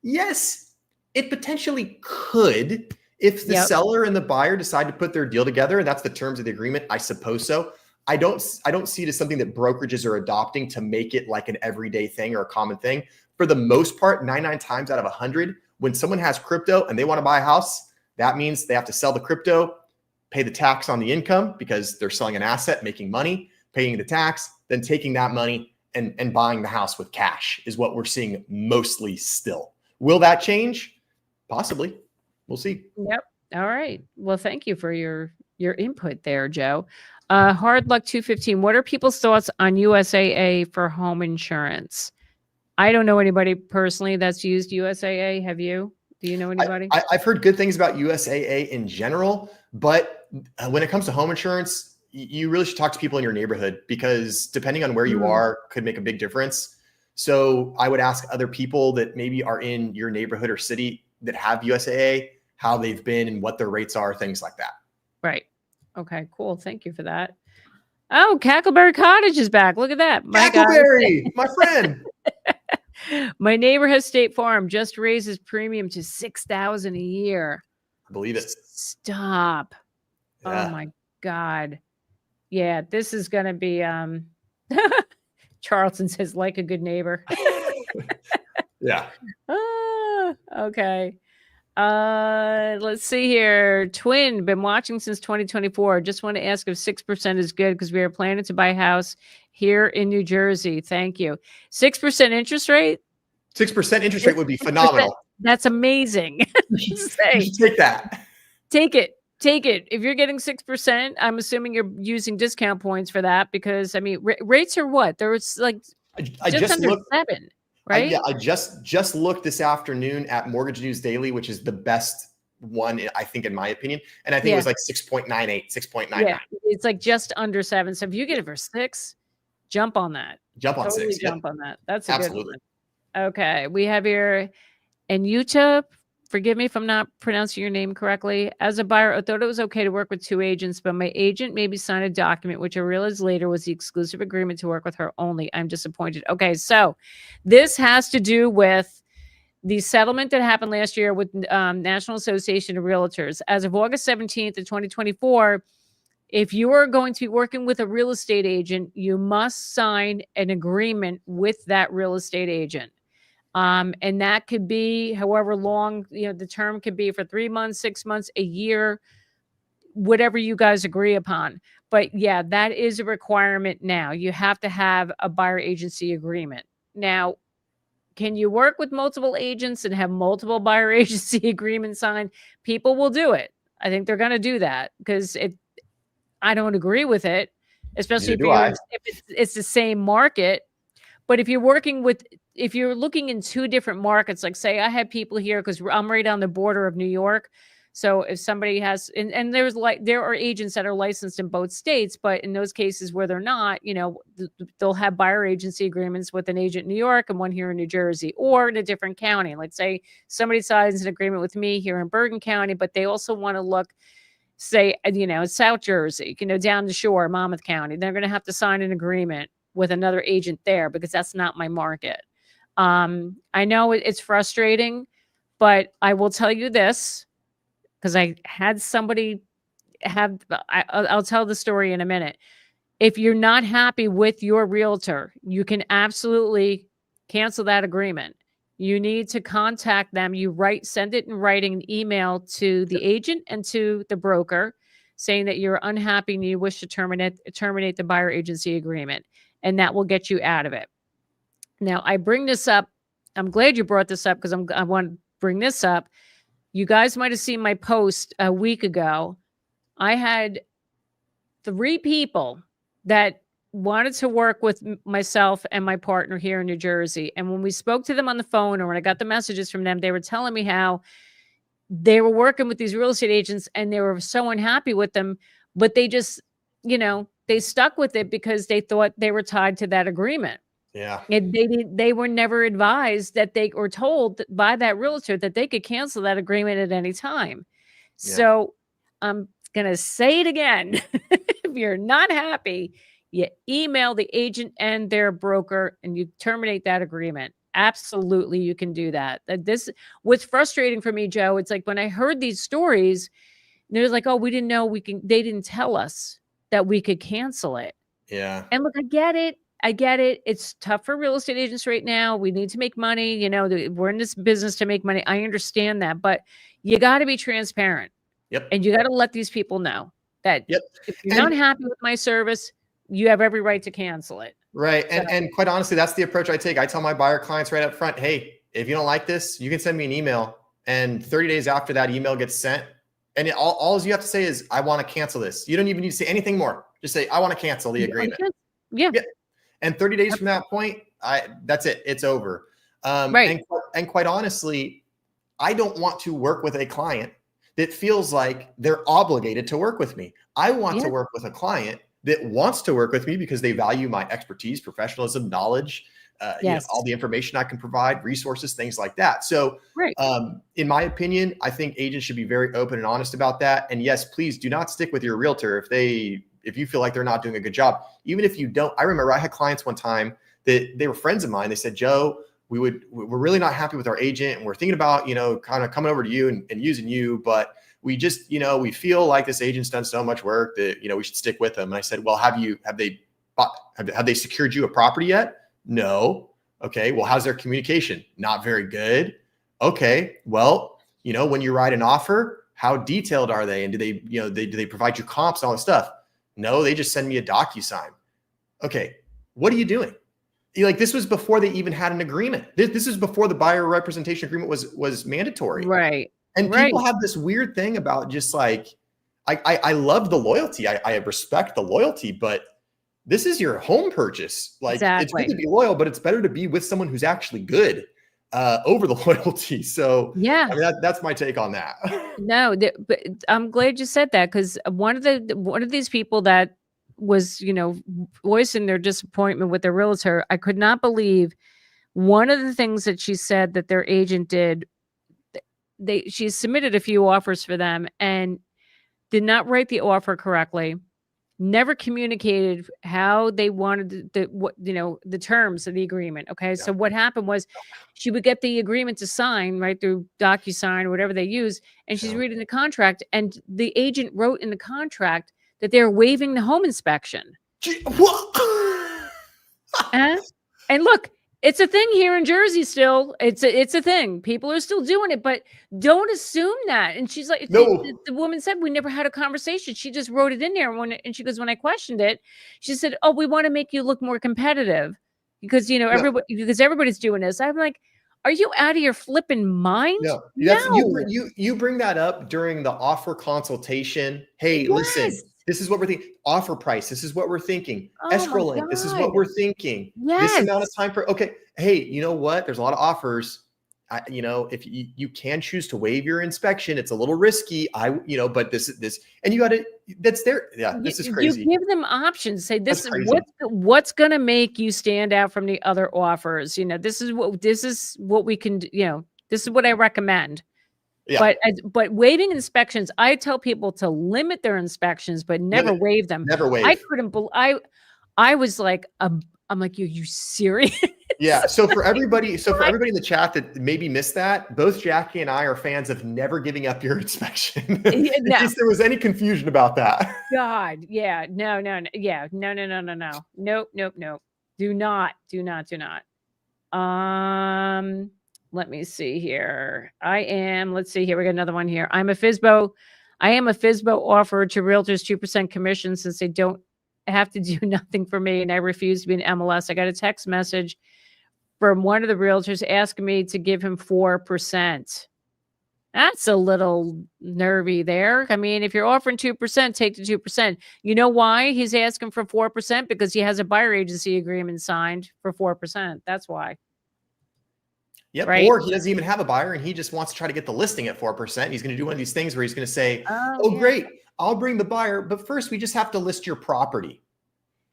Yes, it potentially could. If the seller and the buyer decide to put their deal together, and that's the terms of the agreement, I suppose so. I don't see it as something that brokerages are adopting to make it like an everyday thing or a common thing. For the most part, 99 times out of 100, when someone has crypto and they want to buy a house, that means they have to sell the crypto, pay the tax on the income because they're selling an asset, making money, paying the tax, then taking that money and buying the house with cash is what we're seeing mostly still. Will that change? Possibly. We'll see. Yep. All right. Well, thank you for your input there, Joe. Hard Luck 215. What are people's thoughts on USAA for home insurance? I don't know anybody personally that's used USAA. Have you? Do you know anybody? I've heard good things about USAA in general, but when it comes to home insurance, you really should talk to people in your neighborhood, because depending on where you are could make a big difference. So I would ask other people that maybe are in your neighborhood or city that have USAA, how they've been and what their rates are, things like that. Right. Okay, cool. Thank you for that. Oh, Cackleberry Cottage is back. Look at that. Cackleberry, my friend. My neighbor has State Farm, just raised his premium to $6,000 a year. I believe it. Stop. Yeah. Oh my God. Yeah, this is going to be, Charlton says, like a good neighbor. Yeah. Okay. Let's see here. Twin, been watching since 2024. Just want to ask if 6% is good because we are planning to buy a house here in New Jersey. Thank you. 6% interest rate? 6% interest rate would be phenomenal. That's amazing. You should take that. Take it. If you're getting 6%, I'm assuming you're using discount points for that, because I mean, rates are what? There's like just under 7. Right? I just looked this afternoon at Mortgage News Daily, which is the best one, I think, in my opinion. And I think it was like 6.98, 6.99. Yeah, it's like just under 7. So if you get it for 6, jump on that. Jump on 6. Jump on that. That's a good one. Okay. We have here, and Utah, forgive me if I'm not pronouncing your name correctly. As a buyer, I thought it was okay to work with 2 agents, but my agent made me sign a document, which I realized later was the exclusive agreement to work with her only. I'm disappointed. Okay, so this has to do with the settlement that happened last year with National Association of Realtors. As of August 17th of 2024, If you are going to be working with a real estate agent, you must sign an agreement with that real estate agent. And that could be however long, the term could be for 3 months, 6 months, a year, whatever you guys agree upon. But yeah, that is a requirement now. You have to have a buyer agency agreement. Now, can you work with multiple agents and have multiple buyer agency agreements signed? People will do it. I think they're going to do that because I don't agree with it, especially Neither do I. if it's the same market. But if you're looking in two different markets, like say I have people here because I'm right on the border of New York. So if somebody has, and there are agents that are licensed in both states, but in those cases where they're not, they'll have buyer agency agreements with an agent in New York and one here in New Jersey or in a different county. Like say somebody signs an agreement with me here in Bergen County, but they also want to look, say, South Jersey, down the shore, Monmouth County. They're going to have to sign an agreement with another agent there because that's not my market. I know it's frustrating, but I will tell you this because I had somebody I'll tell the story in a minute. If you're not happy with your realtor, you can absolutely cancel that agreement. You need to contact them. Send it in writing, an email to the agent and to the broker saying that you're unhappy and you wish to terminate the buyer agency agreement, and that will get you out of it. Now, I bring this up. I'm glad you brought this up because I want to bring this up. You guys might have seen my post a week ago. I had 3 people that wanted to work with myself and my partner here in New Jersey. And when we spoke to them on the phone or when I got the messages from them, they were telling me how they were working with these real estate agents and they were so unhappy with them, but they just, they stuck with it because they thought they were tied to that agreement. Yeah. And they were never advised that they were told by that realtor that they could cancel that agreement at any time. Yeah. So I'm going to say it again. If you're not happy, you email the agent and their broker and you terminate that agreement. Absolutely, you can do that. What's frustrating for me, Joe, it's like when I heard these stories, they're like, oh, we didn't know they didn't tell us that we could cancel it. Yeah. And look, I get it. It's tough for real estate agents right now. We need to make money. We're in this business to make money. I understand that, but you got to be transparent. Yep. And you got to let these people know that if you're not happy with my service, you have every right to cancel it. Right. And quite honestly, that's the approach I take. I tell my buyer clients right up front, hey, if you don't like this, you can send me an email. And 30 days after that email gets sent, and all you have to say is, I want to cancel this. You don't even need to say anything more. Just say, I want to cancel the agreement. Yeah. And 30 days from that point, that's it. It's over. Right. And quite honestly, I don't want to work with a client that feels like they're obligated to work with me. I want to work with a client that wants to work with me because they value my expertise, professionalism, knowledge, all the information I can provide, resources, things like that. So in my opinion, I think agents should be very open and honest about that. And yes, please do not stick with your realtor if you feel like they're not doing a good job. Even if you don't, I remember I had clients one time that they were friends of mine. They said, Joe, we're really not happy with our agent and we're thinking about, kind of coming over to you and using you, but we just, we feel like this agent's done so much work that, we should stick with them. And I said, well, have they secured you a property yet? No. Okay. Well, how's their communication? Not very good. Okay. Well, when you write an offer, how detailed are they? And do they, do they provide you comps and all this stuff? No, they just send me a DocuSign. Okay. What are you doing? This was before they even had an agreement. This is before the buyer representation agreement was mandatory. Right. And people have this weird thing about just like, I love the loyalty. I respect the loyalty, but this is your home purchase. It's good to be loyal, but it's better to be with someone who's actually good over the loyalty. So I mean, that's my take on that. No, but I'm glad you said that because one of these people that was, voicing their disappointment with their realtor, I could not believe one of the things that she said that their agent did. She submitted a few offers for them and did not write the offer correctly. Never communicated how they wanted the terms of the agreement. Okay. Yeah. So what happened was she would get the agreement to sign right through DocuSign or whatever they use. And she's reading the contract and the agent wrote in the contract that they're waiving the home inspection. What? And look, it's a thing here in Jersey still. It's a thing. People are still doing it, but don't assume that. And she's like, No. the woman said, we never had a conversation. She just wrote it in there. And she goes, when I questioned it, she said, oh, we want to make you look more competitive because, because everybody's doing this. I'm like, are you out of your flipping mind? No, No. You bring that up during the offer consultation. Hey, listen, this is what we're thinking. Offer price. This is what we're thinking. Escrow link. This is what we're thinking. This amount of time for. Okay. Hey, you know what? There's a lot of offers. If you can choose to waive your inspection, it's a little risky. But this, and you got to. That's there. Yeah, this is crazy. You give them options. Say this is what's going to make you stand out from the other offers. This is what we can. This is what I recommend. Yeah. But waiving inspections, I tell people to limit their inspections, but never waive them. Never waive. I couldn't believe. I was like, I'm like, you serious? Yeah. So for everybody in the chat that maybe missed that, both Jackie and I are fans of never giving up your inspection. In case there was any confusion about that. God. Yeah. No. Yeah. No. Nope. Do not. Let me see here. Let's see here. We got another one here. I am a Fasbo offer to realtors 2% commission since they don't have to do nothing for me and I refuse to be an MLS. I got a text message from one of the realtors asking me to give him 4%. That's a little nervy there. I mean, if you're offering 2%, take the 2%. You know why he's asking for 4%? Because he has a buyer agency agreement signed for 4%. That's why. Yep. Right? Or he doesn't even have a buyer and he just wants to try to get the listing at 4%. He's going to do one of these things where he's going to say, great, I'll bring the buyer, but first we just have to list your property.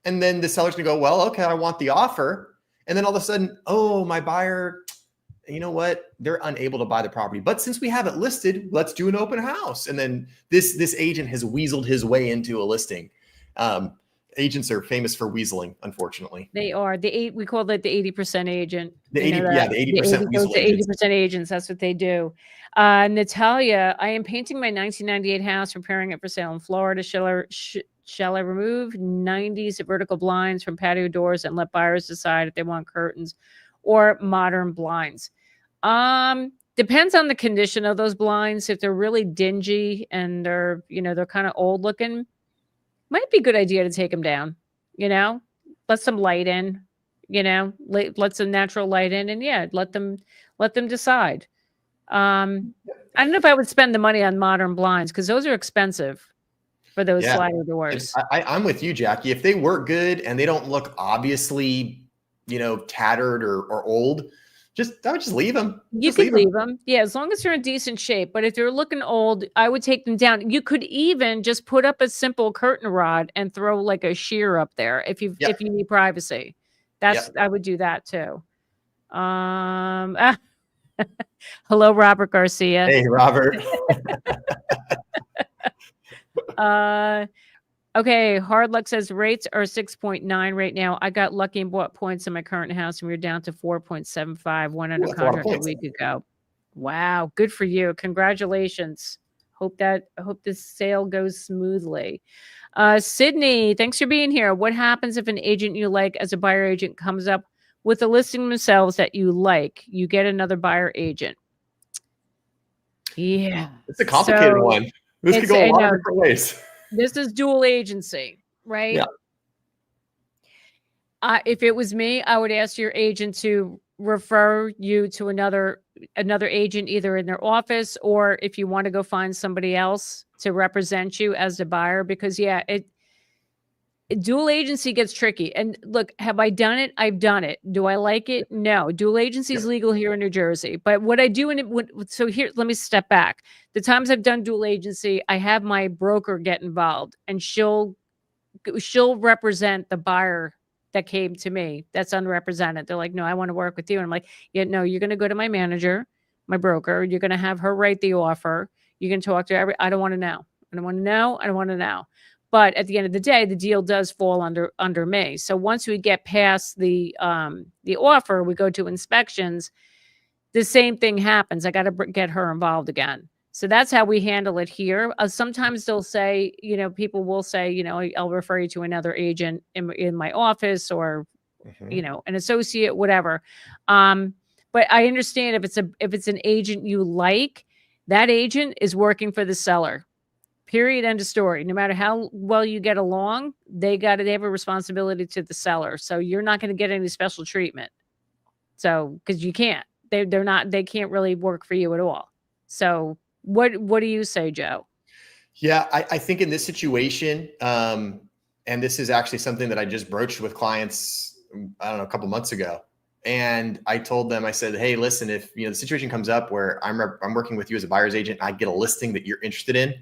And then the seller's going to go, well, okay, I want the offer. And then all of a sudden, oh, my buyer, you know what? They're unable to buy the property. But since we have it listed, let's do an open house. And then this agent has weaseled his way into a listing. Agents are famous for weaseling, unfortunately. They are. We call that the 80% agent. The 80% weasel agents. 80% agents. That's what they do. Natalia, I am painting my 1998 house, preparing it for sale in Florida. Shall I remove 90s vertical blinds from patio doors and let buyers decide if they want curtains or modern blinds? Depends on the condition of those blinds. If they're really dingy and they're kind of old looking, might be a good idea to take them down, let some light in, let some natural light in and let them decide. I don't know if I would spend the money on modern blinds because those are expensive for those slider doors. I'm with you, Jackie. If they work good and they don't look obviously, tattered or old, I would just leave them. You could leave them. Yeah, as long as they're in decent shape. But if they're looking old, I would take them down. You could even just put up a simple curtain rod and throw like a sheer up there if you need privacy. I would do that too. Hello, Robert Garcia. Hey, Robert. Okay, Hard Luck says rates are 6.9 right now. I got lucky and bought points in my current house, and we were down to 4.75, one under contract a week ago. Wow, good for you! Congratulations. Hope this sale goes smoothly. Sydney, thanks for being here. What happens if an agent you like as a buyer agent comes up with a listing themselves that you like? You get another buyer agent. Yeah, it's a complicated one. This could go a lot of different ways. This is dual agency, right? Yeah. If it was me, I would ask your agent to refer you to another agent, either in their office or if you want to go find somebody else to represent you as the buyer. Because dual agency gets tricky. And look, have I done it? I've done it. Do I like it? No. Dual agency is legal here in New Jersey. But what I do so here, let me step back. The times I've done dual agency, I have my broker get involved and she'll represent the buyer that came to me that's unrepresented. They're like, no, I want to work with you. And I'm like, yeah, no, you're going to go to my manager, my broker. You're going to have her write the offer. You can talk to I don't want to know. I don't want to know. I don't want to know. But at the end of the day, the deal does fall under me. So once we get past the offer, we go to inspections. The same thing happens. I got to get her involved again. So that's how we handle it here. Sometimes they'll say, people will say, I'll refer you to another agent in my office, or, an associate, whatever. But I understand if it's an agent you like, that agent is working for the seller. Period. End of story. No matter how well you get along, they have a responsibility to the seller. So you're not going to get any special treatment. So, because you can't, they can't really work for you at all. So what do you say, Joe? Yeah, I think in this situation, and this is actually something that I just broached with clients, I don't know, a couple months ago. And I told them, I said, hey, listen, if the situation comes up where I'm working with you as a buyer's agent, I get a listing that you're interested in.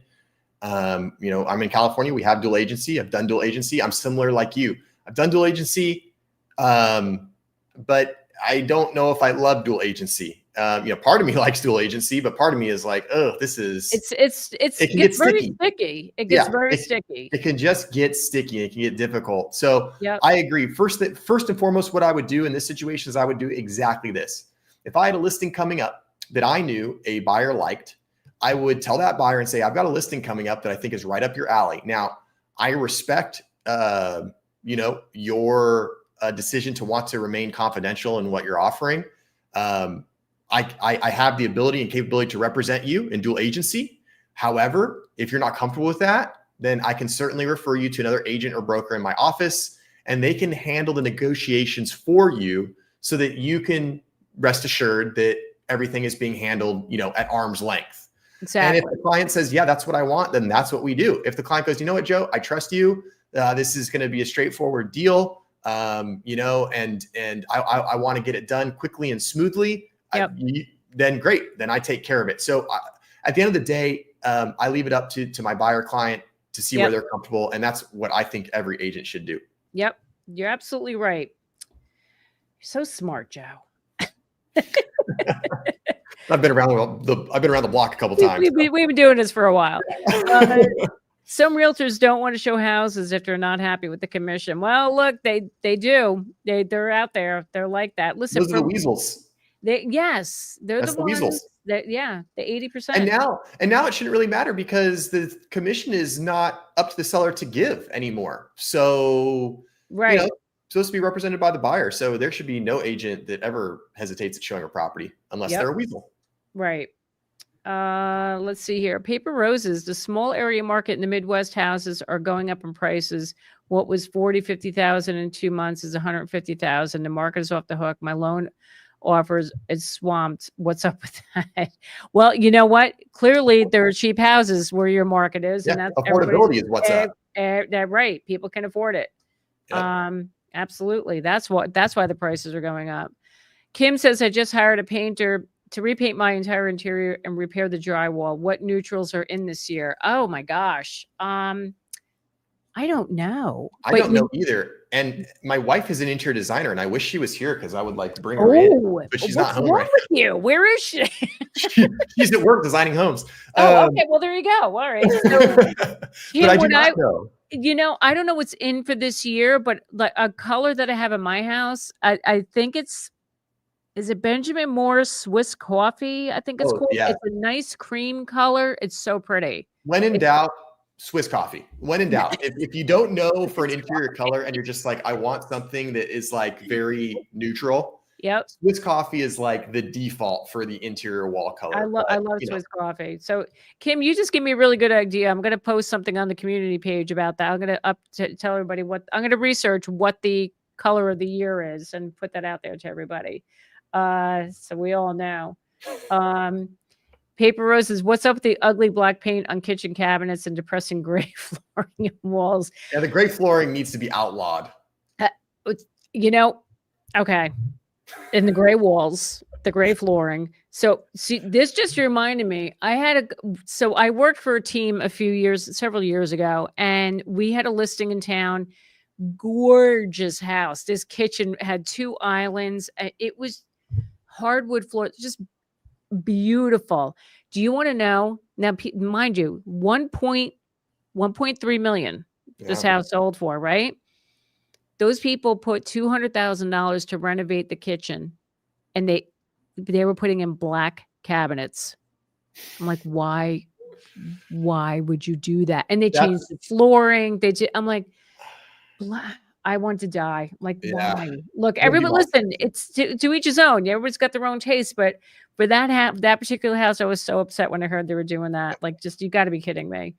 I'm in California. We have dual agency. I've done dual agency. I'm similar like you. I've done dual agency, but I don't know if I love dual agency. Part of me likes dual agency, but part of me is like, oh, this is it gets very sticky. It gets very sticky. It can just get sticky. It can get difficult. So yep. I agree. First and foremost, what I would do in this situation is I would do exactly this. If I had a listing coming up that I knew a buyer liked, I would tell that buyer and say, I've got a listing coming up that I think is right up your alley. Now, I respect, your decision to want to remain confidential in what you're offering. I have the ability and capability to represent you in dual agency. However, if you're not comfortable with that, then I can certainly refer you to another agent or broker in my office, and they can handle the negotiations for you so that you can rest assured that everything is being handled, at arm's length. Exactly. And if the client says, yeah, that's what I want, then that's what we do. If the client goes, you know what, Joe, I trust you. This is going to be a straightforward deal, and I want to get it done quickly and smoothly. Yep. Then great. Then I take care of it. So at the end of the day, I leave it up to my buyer client to see where they're comfortable. And that's what I think every agent should do. Yep. You're absolutely right. You're so smart, Joe. I've been around the block a couple times. We've been doing this for a while. Some realtors don't want to show houses if they're not happy with the commission. Well, look, they do. They're out there. They're like that. Listen, those are the weasels. They're the weasels. The 80%. And now it shouldn't really matter because the commission is not up to the seller to give anymore. So right. It's supposed to be represented by the buyer. So there should be no agent that ever hesitates at showing a property unless they're a weasel. Right. Let's see here. Paper roses. The small area market in the Midwest houses are going up in prices. What was 40, 50,000 in 2 months is 150,000. The market is off the hook. My loan offers is swamped. What's up with that? Well, you know what? Clearly there are cheap houses where your market is, and that's affordability is what's up. Right. People can afford it. Yep. Absolutely. That's why the prices are going up. Kim says, I just hired a painter to repaint my entire interior and repair the drywall. What neutrals are in this year? Oh my gosh. I don't know. I don't know either. And my wife is an interior designer, and I wish she was here because I would like to bring her in. But she's not home right now. What's wrong with you? Where is she? She's at work designing homes. Okay. Well, there you go. All right. So, but I do not know. I don't know what's in for this year, but like a color that I have in my house, I think is it Benjamin Moore's Swiss Coffee? I think it's called. Yeah. It's a nice cream color. It's so pretty. When in doubt, Swiss Coffee. When in doubt, if you don't know for an interior color and you're just like, I want something that is like very neutral. Yep. Swiss Coffee is like the default for the interior wall color. I love Swiss Coffee. So Kim, you just give me a really good idea. I'm going to post something on the community page about that. I'm going to tell everybody I'm going to research what the color of the year is and put that out there to everybody. So we all know. Paper Roses, what's up with the ugly black paint on kitchen cabinets and depressing gray flooring and walls? Yeah, the gray flooring needs to be outlawed. Okay. In the gray walls, the gray flooring. So see, this just reminded me, so I worked for a team several years ago, and we had a listing in town, gorgeous house. This kitchen had 2 islands. It was hardwood floor, just beautiful. Do you want to know now, mind you, 1.3 million this house sold for, right? Those people put $200,000 to renovate the kitchen, and they were putting in black cabinets. I'm like, why would you do that? And they That's changed the flooring. I'm like, I want to die. Like, yeah. why? Look, Would be everybody, my listen, it's to each his own. Everybody's got their own taste, but for that particular house, I was so upset when I heard they were doing that. Like, just, you got to be kidding me.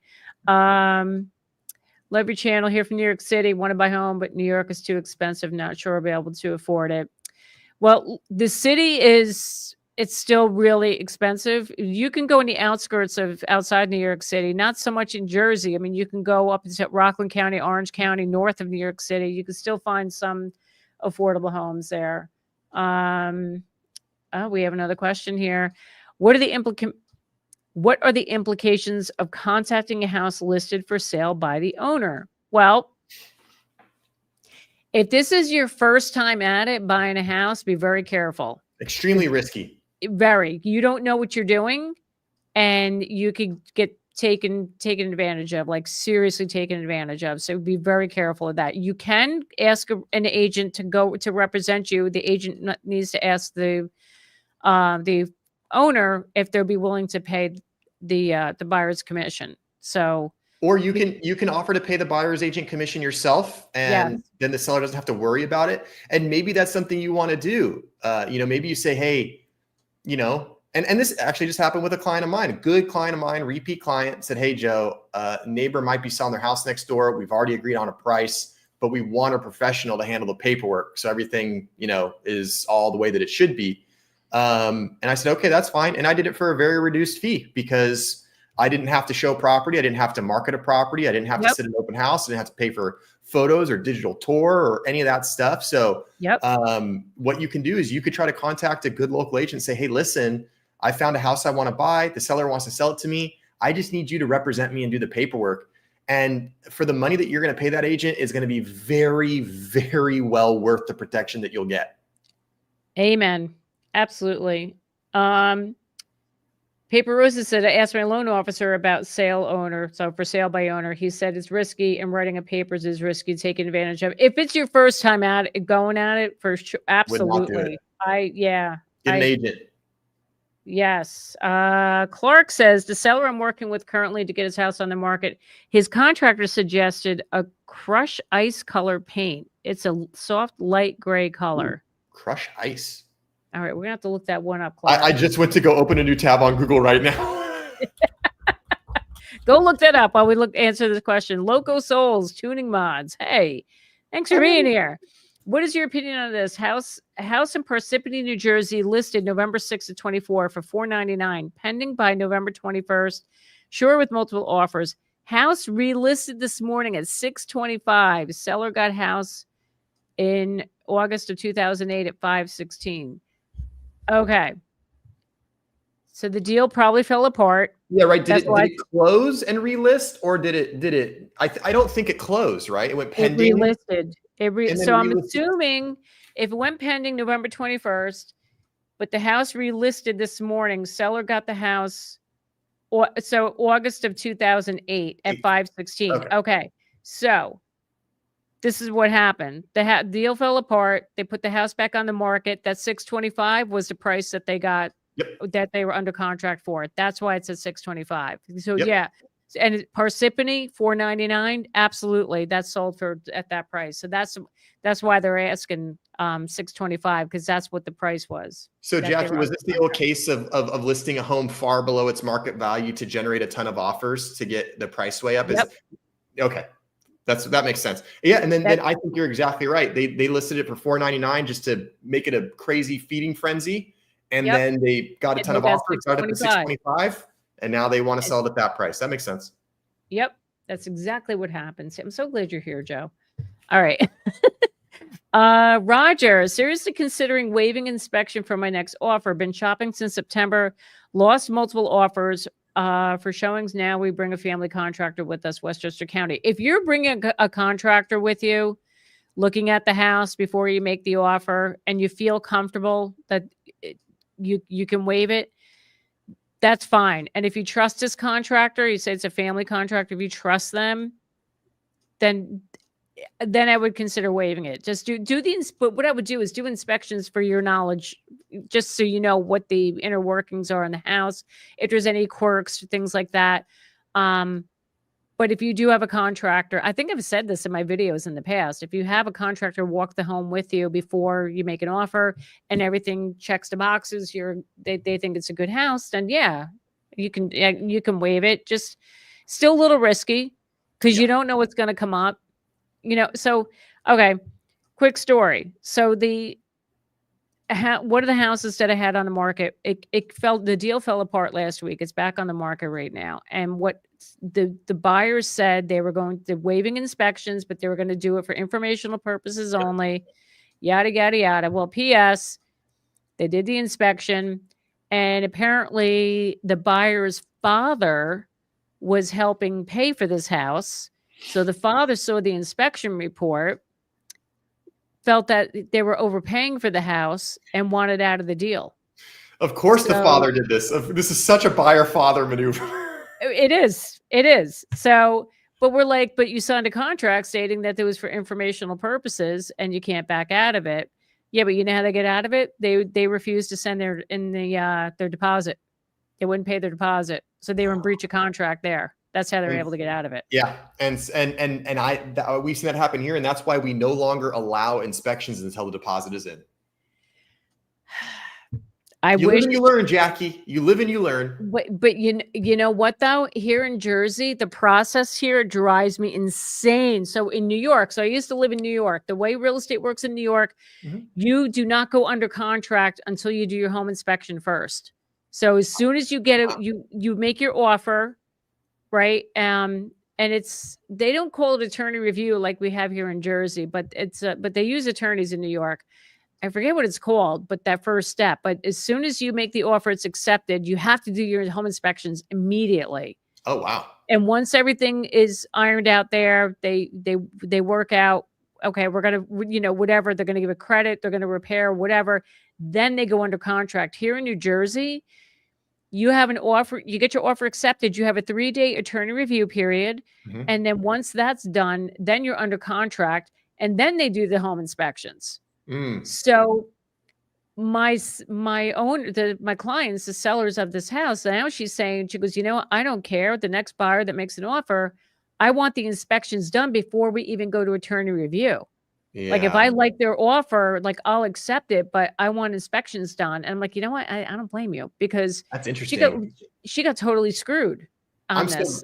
Love your channel here from New York City. Want to buy home, but New York is too expensive. Not sure I'll be able to afford it. Well, the city it's still really expensive. You can go in the outskirts of outside New York City, not so much in Jersey. I mean, you can go up into Rockland County, Orange County, north of New York City. You can still find some affordable homes there. We have another question here. What are the implications of contacting a house listed for sale by the owner? Well, if this is your first time at it, buying a house, be very careful. extremely risky. Very. You don't know what you're doing, and you could get taken advantage of, like seriously taken advantage of. So be very careful of that. You can ask an agent to represent you. The agent needs to ask the owner if they'll be willing to pay the buyer's commission. So, Or you can offer to pay the buyer's agent commission yourself, and yes. then the seller doesn't have to worry about it. And maybe that's something you want to do. Maybe you say, hey, and this actually just happened with a client of mine, a good client of mine, repeat client, said, hey, Joe, neighbor might be selling their house next door. We've already agreed on a price, but we want a professional to handle the paperwork. So everything, is all the way that it should be. And I said, okay, that's fine. And I did it for a very reduced fee because I didn't have to show property. I didn't have to market a property. I didn't have to sit in an open house. I didn't have to pay for photos or digital tour or any of that stuff. So what you can do is you could try to contact a good local agent and say, hey, listen, I found a house I want to buy. The seller wants to sell it to me. I just need you to represent me and do the paperwork. And for the money that you're going to pay that agent is going to be very, very well worth the protection that you'll get. Amen. Absolutely. Paper Rosa said, I asked my loan officer about sale owner. So for sale by owner, he said it's risky and writing of papers is risky, taking advantage of. If it's your first time going at it, for sure. Absolutely. Get an agent. Yes. Clark says the seller I'm working with currently to get his house on the market, his contractor suggested a crush ice color paint. It's a soft light gray color. Ooh, crush ice. All right, we're gonna have to look that one up, Clark. I just went to go open a new tab on Google right now. Go look that up while we answer this question. Loco Souls Tuning Mods. Hey, thanks for being here. What is your opinion on this house in Parsippany, New Jersey, listed November 6th of 24 for $499, pending by November 21st, sure with multiple offers. House relisted this morning at $625. Seller got house in August of 2008 at $516. Okay. So the deal probably fell apart. Yeah, right. Did it close and relist, or did it? I don't think it closed, right? It went pending. It relisted. So I'm assuming if it went pending November 21st, but the house relisted this morning, seller got the house, so August of 2008 at $516. Okay. So this is what happened. The deal fell apart. They put the house back on the market. That $625 was the price that they got, that they were under contract for. That's why it's at $625. So yeah. And Parsippany, $499. Absolutely. That's sold for at that price. So that's why they're asking $625, because that's what the price was. So Jackie, was this the old case of listing a home far below its market value to generate a ton of offers to get the price way up? Okay. That makes sense. Yeah. And then I think you're exactly right. They listed it for $499 just to make it a crazy feeding frenzy. And then they got a ton of offers, started at $625, and now they want to sell it at that price. That makes sense. Yep. That's exactly what happens. I'm so glad you're here, Joe. All right. Roger, seriously considering waiving inspection for my next offer. Been shopping since September, lost multiple offers. For showings now, we bring a family contractor with us, Westchester County. If you're bringing a contractor with you, looking at the house before you make the offer, and you feel comfortable that you can waive it, that's fine. And if you trust this contractor, you say it's a family contractor, if you trust them, then then I would consider waiving it. Just but what I would do is do inspections for your knowledge, just so you know what the inner workings are in the house, if there's any quirks, things like that. But if you do have a contractor, I think I've said this in my videos in the past, if you have a contractor walk the home with you before you make an offer and everything checks the boxes, they think it's a good house, then yeah, you can waive it. Just still a little risky because Yeah. you don't know what's going to come up. So, okay, quick story. So one of the houses that I had on the market, the deal fell apart last week. It's back on the market right now. And what the buyers said, they were going to waiving inspections, but they were going to do it for informational purposes only, yada, yada, yada. Well, P.S., they did the inspection, and apparently the buyer's father was helping pay for this house. So the father saw the inspection report, felt that they were overpaying for the house, and wanted out of the deal. Of course the father did this. This is such a buyer-father maneuver. It is. So, but we're like, but you signed a contract stating that it was for informational purposes and you can't back out of it. Yeah, but you know how they get out of it? They refused to send their deposit. They wouldn't pay their deposit. So they were in breach of contract there. That's how they're able to get out of it. Yeah. And we've seen that happen here. And that's why we no longer allow inspections until the deposit is in. You live and you learn, Jackie. You live and you learn. But you know what, though? Here in Jersey, the process here drives me insane. So in New York, so I used to live in New York. The way real estate works in New York, you do not go under contract until you do your home inspection first. So as soon as you get it, you make your offer, right? And they don't call it attorney review like we have here in Jersey, but but they use attorneys in New York. I forget what it's called, but that first step. But as soon as you make the offer, it's accepted. You have to do your home inspections immediately. Oh, wow. And once everything is ironed out there, they work out, okay, we're going to, whatever, they're going to give a credit, they're going to repair, whatever. Then they go under contract. Here in New Jersey, you have an offer, you get your offer accepted. You have a 3-day attorney review period. And then once that's done, then you're under contract. And then they do the home inspections. So my clients, the sellers of this house, now she goes, I don't care. The next buyer that makes an offer, I want the inspections done before we even go to attorney review. Yeah. Like if I like their offer, like I'll accept it, but I want inspections done. And I'm like, you know what? I don't blame you, because that's interesting. She got totally screwed on this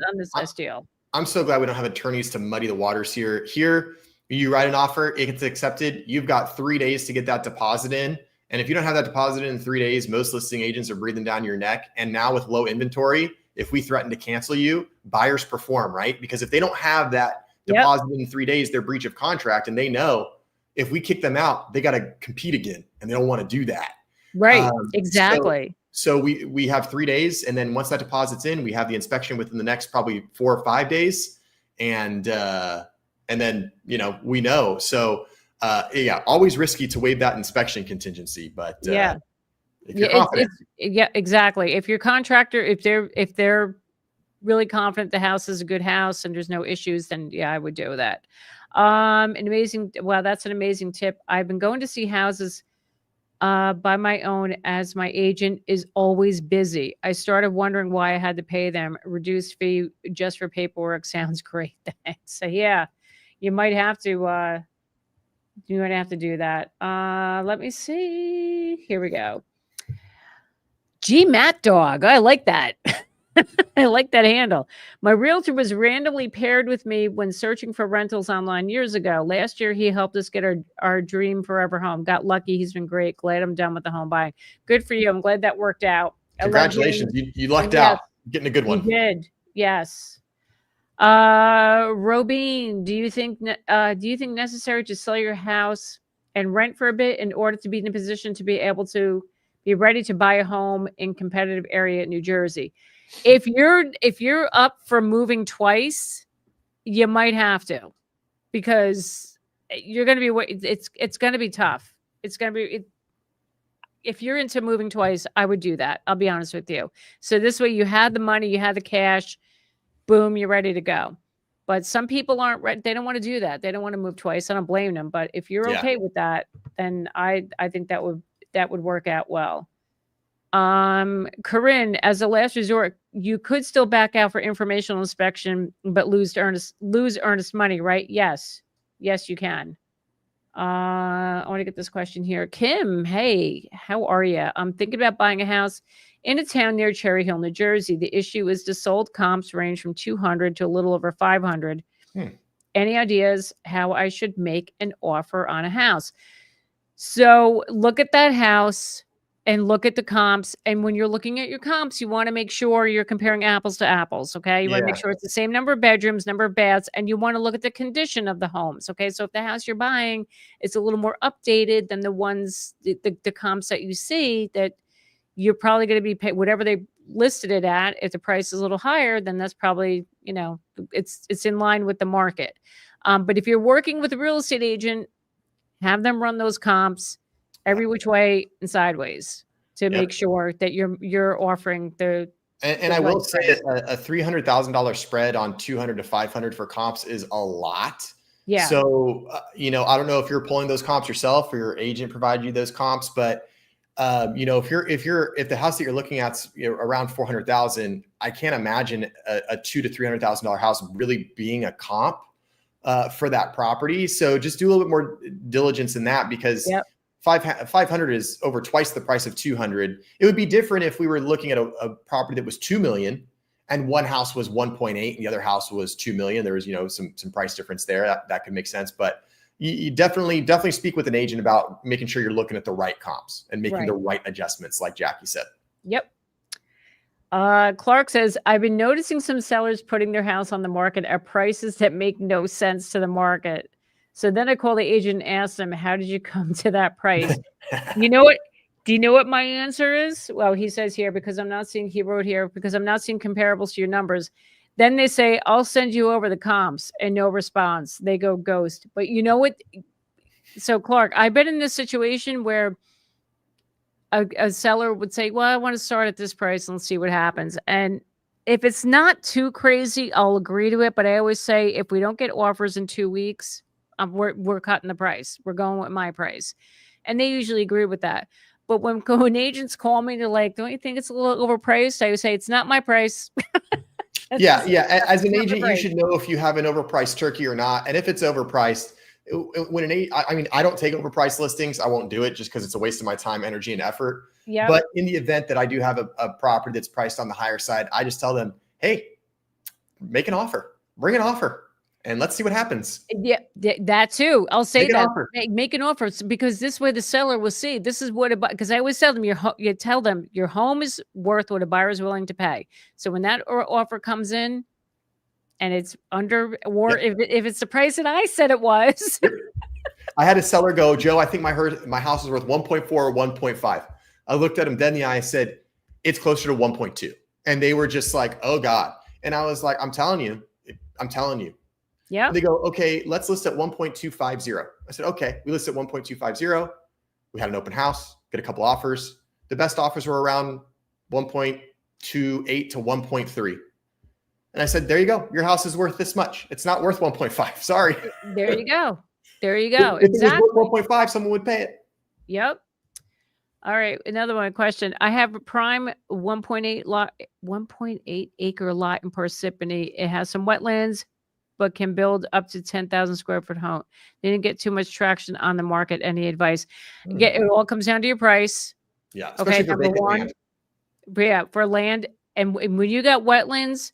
deal. I'm so glad we don't have attorneys to muddy the waters here. Here, you write an offer, it gets accepted. You've got 3 days to get that deposit in. And if you don't have that deposit in 3 days, most listing agents are breathing down your neck. And now with low inventory, if we threaten to cancel you, buyers perform, right? Because if they don't have that deposit in 3 days, they're breach of contract. And they know if we kick them out, they got to compete again. And they don't want to do that. Right. Exactly. So we have 3 days. And then once that deposit's in, we have the inspection within the next probably 4 or 5 days. And then, we know. So, always risky to waive that inspection contingency. But if you're confident. Exactly. If your contractor, if they're really confident the house is a good house and there's no issues, then yeah, I would do that. That's an amazing tip. I've been going to see houses by my own, as my agent is always busy. I started wondering why I had to pay them. Reduced fee just for paperwork sounds great. So yeah. You might have to do that. Let me see. Here we go. G Matt Dog. I like that. I like that handle. My realtor was randomly paired with me when searching for rentals online years ago. Last year, he helped us get our dream forever home. Got lucky. He's been great. Glad I'm done with the home buying. Good for you. I'm glad that worked out. Congratulations. You lucked out. Getting a good one. You did. Yes. Robin, do you think necessary to sell your house and rent for a bit in order to be in a position to be able to be ready to buy a home in competitive area in New Jersey? If you're up for moving twice, you might have to, because you're going to be, it's going to be tough. It's going to be, if you're into moving twice, I would do that. I'll be honest with you. So this way you had the money, you had the cash, boom, you're ready to go. But some people aren't right. They don't want to do that. They don't want to move twice. I don't blame them. But if you're Yeah. okay with that, then I think that would work out well. Corinne, as a last resort, you could still back out for informational inspection, but lose earnest money, right? Yes. Yes, you can. I want to get this question here. Kim, hey, how are you? I'm thinking about buying a house in a town near Cherry Hill, New Jersey. The issue is the sold comps range from 200 to a little over 500. Any ideas how I should make an offer on a house? So look at that house and look at the comps. And when you're looking at your comps, you want to make sure you're comparing apples to apples. Okay. You want to make Yeah. sure it's the same number of bedrooms, number of baths, and you want to look at the condition of the homes. Okay. So if the house you're buying is a little more updated than the ones, the comps that you see, that you're probably going to be paid whatever they listed it at. If the price is a little higher, then that's probably, it's in line with the market. But if you're working with a real estate agent, have them run those comps every which way and sideways to make sure that you're offering the. And I will say a $300,000 spread on 200 to 500 for comps is a lot. Yeah. So, I don't know if you're pulling those comps yourself or your agent provided you those comps, but if the house that you're looking at's around 400,000, I can't imagine a $200,000 to $300,000 house really being a comp for that property. So just do a little bit more diligence in that, because 500 is over twice the price of 200. It would be different if we were looking at a property that was 2 million and one house was 1.8 and the other house was 2 million. There was, some price difference there. That could make sense. But you definitely speak with an agent about making sure you're looking at the right comps and making the right adjustments, like Jackie said. Yep. Clark says, I've been noticing some sellers putting their house on the market at prices that make no sense to the market. So then I call the agent and ask them, how did you come to that price? You know what? Do you know what my answer is? Well, he says here, he wrote here, because I'm not seeing comparables to your numbers. Then they say, I'll send you over the comps, and no response. They go ghost. But you know what? So Clark, I've been in this situation where a seller would say, well, I want to start at this price and see what happens. And if it's not too crazy, I'll agree to it. But I always say, if we don't get offers in 2 weeks, we're cutting the price. We're going with my price. And they usually agree with that. But when agents call me, they're like, don't you think it's a little overpriced? I would say, it's not my price. Yeah. As an agent, you should know if you have an overpriced turkey or not. And if it's overpriced, I don't take overpriced listings. I won't do it just because it's a waste of my time, energy, and effort. Yeah. But in the event that I do have a property that's priced on the higher side, I just tell them, hey, make an offer, bring an offer, and let's see what happens. Yeah, that too. I'll say that. Make an offer, because this way the seller will see this is what because I always tell them you tell them your home is worth what a buyer is willing to pay. So when that offer comes in, and it's under, or if it's the price that I said it was. I had a seller go, Joe, I think my house is worth 1.4 or 1.5. I looked at him dead in the eye. I said, it's closer to 1.2. And they were just like, oh God. And I was like, I'm telling you. Yeah. They go, okay, let's list at 1.250. I said, okay. We listed at 1.250. We had an open house, get a couple offers. The best offers were around 1.28 to 1.3. And I said, there you go. Your house is worth this much. It's not worth 1.5. Sorry. There you go. There you go. If exactly. It was worth 1.5, someone would pay it. Yep. All right. Another one question. I have a prime 1.8 acre lot in Parsippany. It has some wetlands, but can build up to 10,000 square foot home. They didn't get too much traction on the market. Any advice? It all comes down to your price. Yeah. Especially for vacant land. Yeah. For land. And when you got wetlands,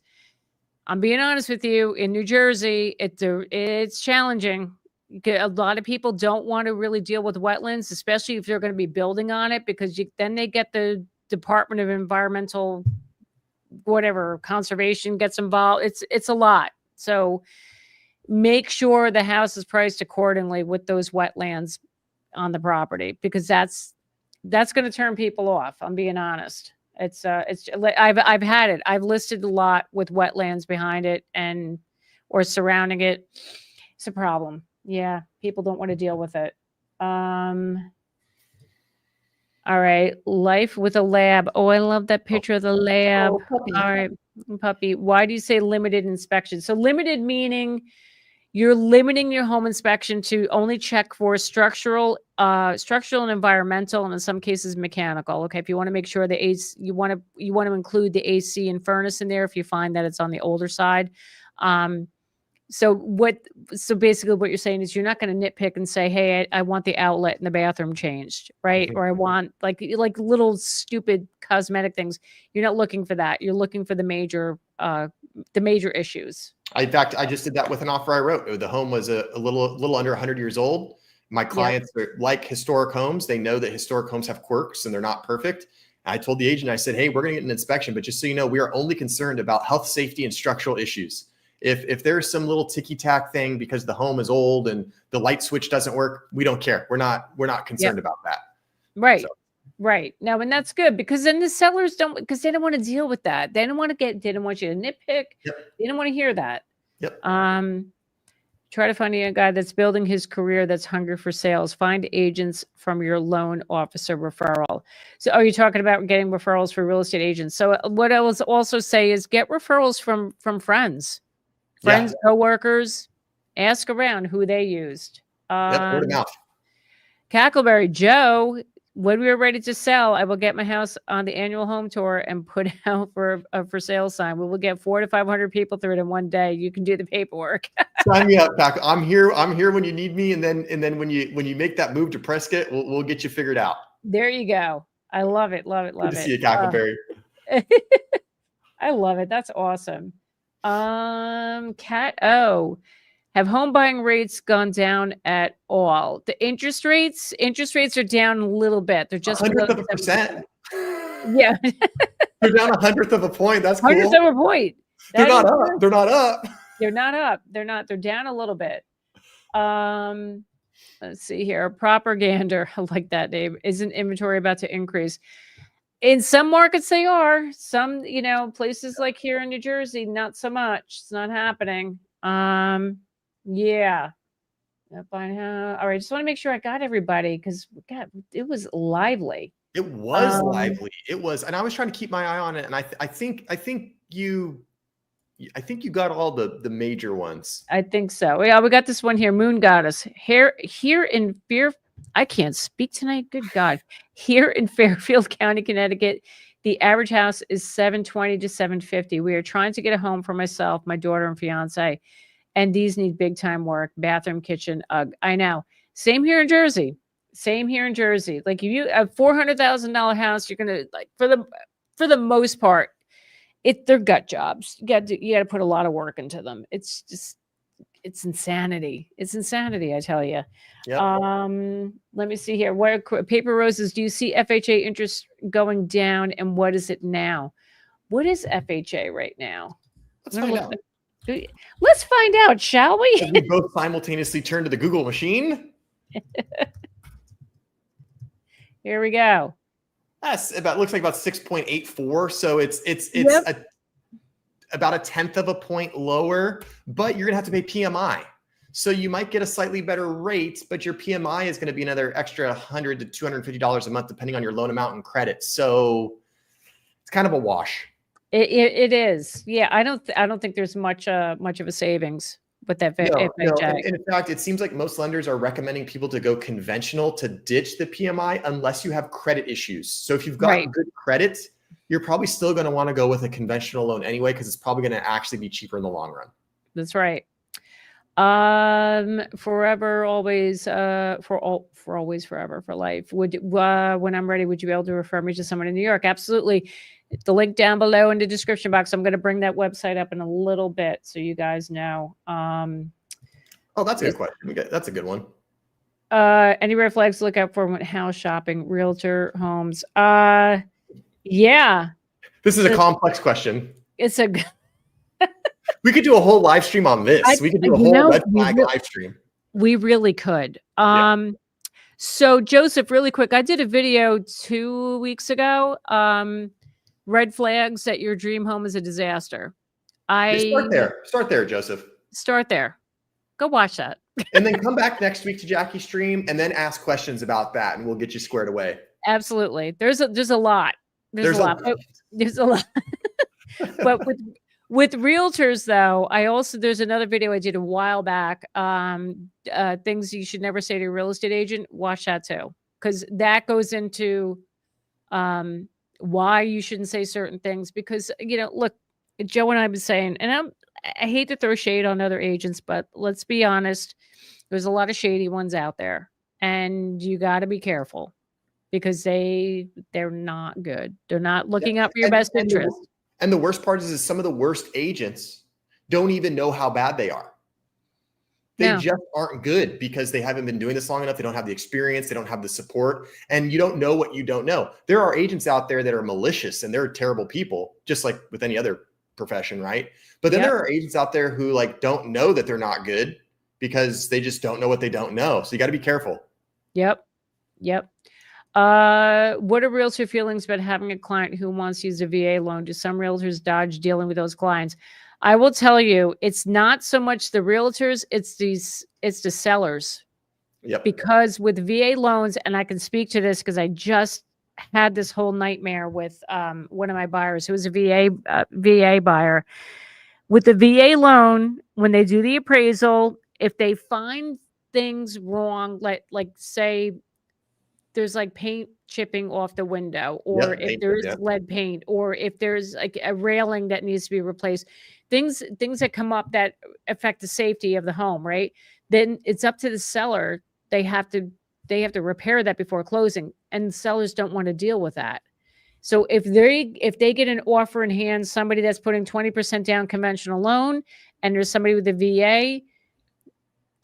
I'm being honest with you, in New Jersey, it's challenging. A lot of people don't want to really deal with wetlands, especially if they're going to be building on it, because then they get the Department of Environmental, conservation gets involved. It's a lot. So make sure the house is priced accordingly with those wetlands on the property, because that's going to turn people off. I'm being honest. I've had it. I've listed a lot with wetlands behind it or surrounding it. It's a problem. Yeah. People don't want to deal with it. All right. Life with a lab. Oh, I love that picture of the lab. Oh, puppy. All right. Puppy. Why do you say limited inspection? So limited meaning you're limiting your home inspection to only check for structural and environmental, and in some cases mechanical. Okay. If you want to make sure the AC, you want to include the AC and furnace in there if you find that it's on the older side. So basically what you're saying is you're not going to nitpick and say, hey, I want the outlet in the bathroom changed, right? Or I want like little stupid cosmetic things. You're not looking for that. You're looking for the major issues. In fact, I just did that with an offer I wrote. The home was a little under 100 years old. My clients are like historic homes. They know that historic homes have quirks and they're not perfect. I told the agent, I said, hey, we're going to get an inspection, but just so you know, we are only concerned about health, safety, and structural issues. If there's some little ticky-tack thing because the home is old and the light switch doesn't work, we don't care. We're not concerned about that. Right. So. Right. Now, and that's good because then the sellers because they don't want to deal with that. They don't want you to nitpick. They don't want to hear that. Try to find a guy that's building his career that's hungry for sales. Find agents from your loan officer referral. So are you talking about getting referrals for real estate agents? So what I will also say is get referrals from friends. Coworkers, ask around who they used. Word of mouth. Cackleberry Joe, when we are ready to sell, I will get my house on the annual home tour and put out for a for sale sign. We will get 400 to 500 people through it in one day. You can do the paperwork. Sign me up, Pack. I'm here when you need me, and then when you make that move to Prescott, we'll get you figured out. There you go. I love it. Love it. Love Good it. to see you, Cackleberry. I love it. That's awesome. Cat O, have home buying rates gone down at all? The interest rates are down a little bit. They're just 100%. Yeah. They're down 1/100 of a point. That's cool. 1/100 of a point. They're not up. They're not up. They're not up. They're down a little bit. Let's see here. Propagander. I like that name. Isn't inventory about to increase? In some markets, they are. Some, places like here in New Jersey, not so much. It's not happening. Yeah. All right. Just want to make sure I got everybody because it was lively. It was lively. It was, and I was trying to keep my eye on it. And I think you got all the major ones. I think so. Yeah, we got this one here. Moon Goddess here in I can't speak tonight. Good God. Here in Fairfield County, Connecticut, the average house is $720 to $750. We are trying to get a home for myself, my daughter, and fiance, and these need big time work. Bathroom, kitchen, I know. Same here in Jersey. Like if you a $400,000 house, you're gonna for the most part, they're gut jobs. You got to put a lot of work into them. It's insanity. It's insanity, I tell you. Yep. Let me see here. What Paper Roses, do you see FHA interest going down, and what is it now? What is FHA right now? Let's find out. Let's find out, shall we? Can we both simultaneously turn to the Google machine? Here we go. That's looks like about 6.84. So it's about 1/10 of a point lower, but you're gonna have to pay PMI. So you might get a slightly better rate, but your PMI is going to be another extra $100 to $250 a month, depending on your loan amount and credit. So it's kind of a wash. It is. Yeah. I don't think there's much of a savings with that. No. In fact, it seems like most lenders are recommending people to go conventional to ditch the PMI unless you have credit issues. So if you've got good credit, you're probably still going to want to go with a conventional loan anyway, because it's probably going to actually be cheaper in the long run. That's right. Forever, always, for always, forever, for life. When I'm ready, would you be able to refer me to someone in New York? Absolutely. The link down below in the description box. I'm going to bring that website up in a little bit so you guys know. Oh, that's a good question. That's a good one. Any red flags to look out for when house shopping, Realtor, homes? Yeah. This is a complex question. It's a We could do a whole live stream on this. We could do a whole red flag live stream. We really could. So Joseph, really quick, I did a video 2 weeks ago. Red flags that your dream home is a disaster. Start there, Joseph. Start there. Go watch that. And then come back next week to Jackie's stream and then ask questions about that, and we'll get you squared away. Absolutely. There's a lot. There's a There's a lot. But there's a lot. But with realtors though, there's another video I did a while back. Things you should never say to a real estate agent. Watch that too, because that goes into why you shouldn't say certain things. Because look, Joe and I have been saying, and I hate to throw shade on other agents, but let's be honest, there's a lot of shady ones out there, and you got to be careful because they're not good. They're not looking out for your best interest. And the worst part is some of the worst agents don't even know how bad they are. They just aren't good because they haven't been doing this long enough. They don't have the experience. They don't have the support. And you don't know what you don't know. There are agents out there that are malicious and they're terrible people, just like with any other profession, right? But then there are agents out there who don't know that they're not good because they just don't know what they don't know. So you got to be careful. Yep. What are realtor feelings about having a client who wants to use a VA loan? Do some realtors dodge dealing with those clients? I will tell you, it's not so much the realtors, it's the sellers. Yep. Because with VA loans, and I can speak to this because I just had this whole nightmare with one of my buyers who was a VA buyer. With the VA loan, when they do the appraisal, if they find things wrong, like say there's paint chipping off the window, or if there's lead paint, or if there's a railing that needs to be replaced, things that come up that affect the safety of the home, right? Then it's up to the seller. They have to repair that before closing, and sellers don't want to deal with that. So if they get an offer in hand, somebody that's putting 20% down conventional loan, and there's somebody with a VA,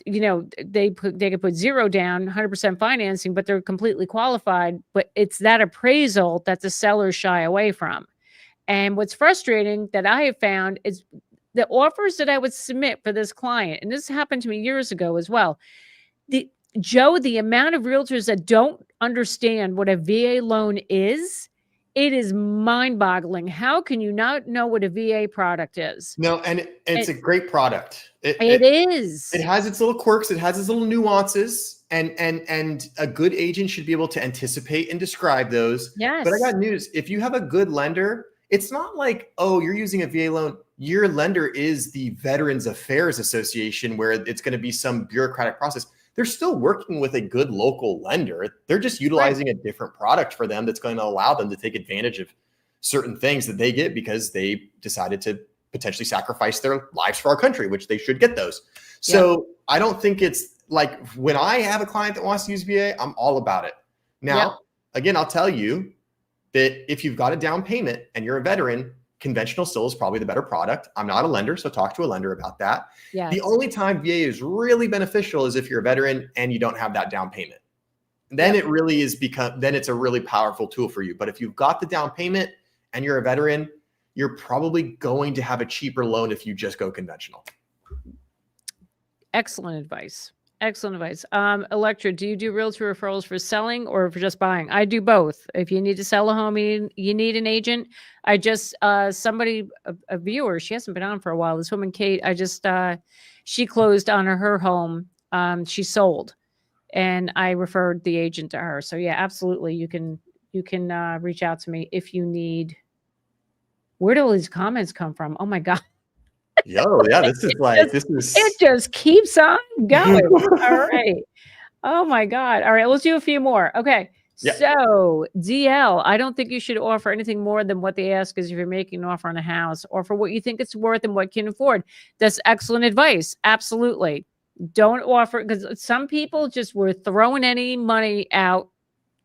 they could put 0 down, 100% financing, but they're completely qualified. But it's that appraisal that the sellers shy away from. And what's frustrating that I have found is the offers that I would submit for this client, and this happened to me years ago as well. The amount of realtors that don't understand what a VA loan is, it is mind-boggling. How can you not know what a VA product is? No, and it's a great product. It is. It has its little quirks. It has its little nuances, and a good agent should be able to anticipate and describe those. Yes. But I got news. If you have a good lender, it's not like, oh, you're using a VA loan. Your lender is the Veterans Affairs Association, where it's going to be some bureaucratic process. They're still working with a good local lender. They're just utilizing a different product for them that's going to allow them to take advantage of certain things that they get because they decided to potentially sacrifice their lives for our country, which they should get those. So I don't think it's like when I have a client that wants to use VA, I'm all about it. Now, again, I'll tell you that if you've got a down payment and you're a veteran, conventional still is probably the better product. I'm not a lender, so talk to a lender about that. The only time VA is really beneficial is if you're a veteran and you don't have that down payment. Then it really is then it's a really powerful tool for you. But if you've got the down payment and you're a veteran, you're probably going to have a cheaper loan if you just go conventional. Excellent advice. Excellent advice. Electra, do you do realtor referrals for selling or for just buying? I do both. If you need to sell a home, you need an agent. I just, somebody, a viewer, she hasn't been on for a while. This woman, Kate, she closed on her home. She sold, and I referred the agent to her. So yeah, absolutely. You can reach out to me if you need. Where do all these comments come from? Oh my God. Yo, yeah, it just keeps on going. All right. Oh my God. All right, let's do a few more. Okay. Yeah. So DL, I don't think you should offer anything more than what they ask is if you're making an offer on a house, or for what you think it's worth and what you can afford. That's excellent advice. Absolutely. Don't offer, because some people just were throwing any money out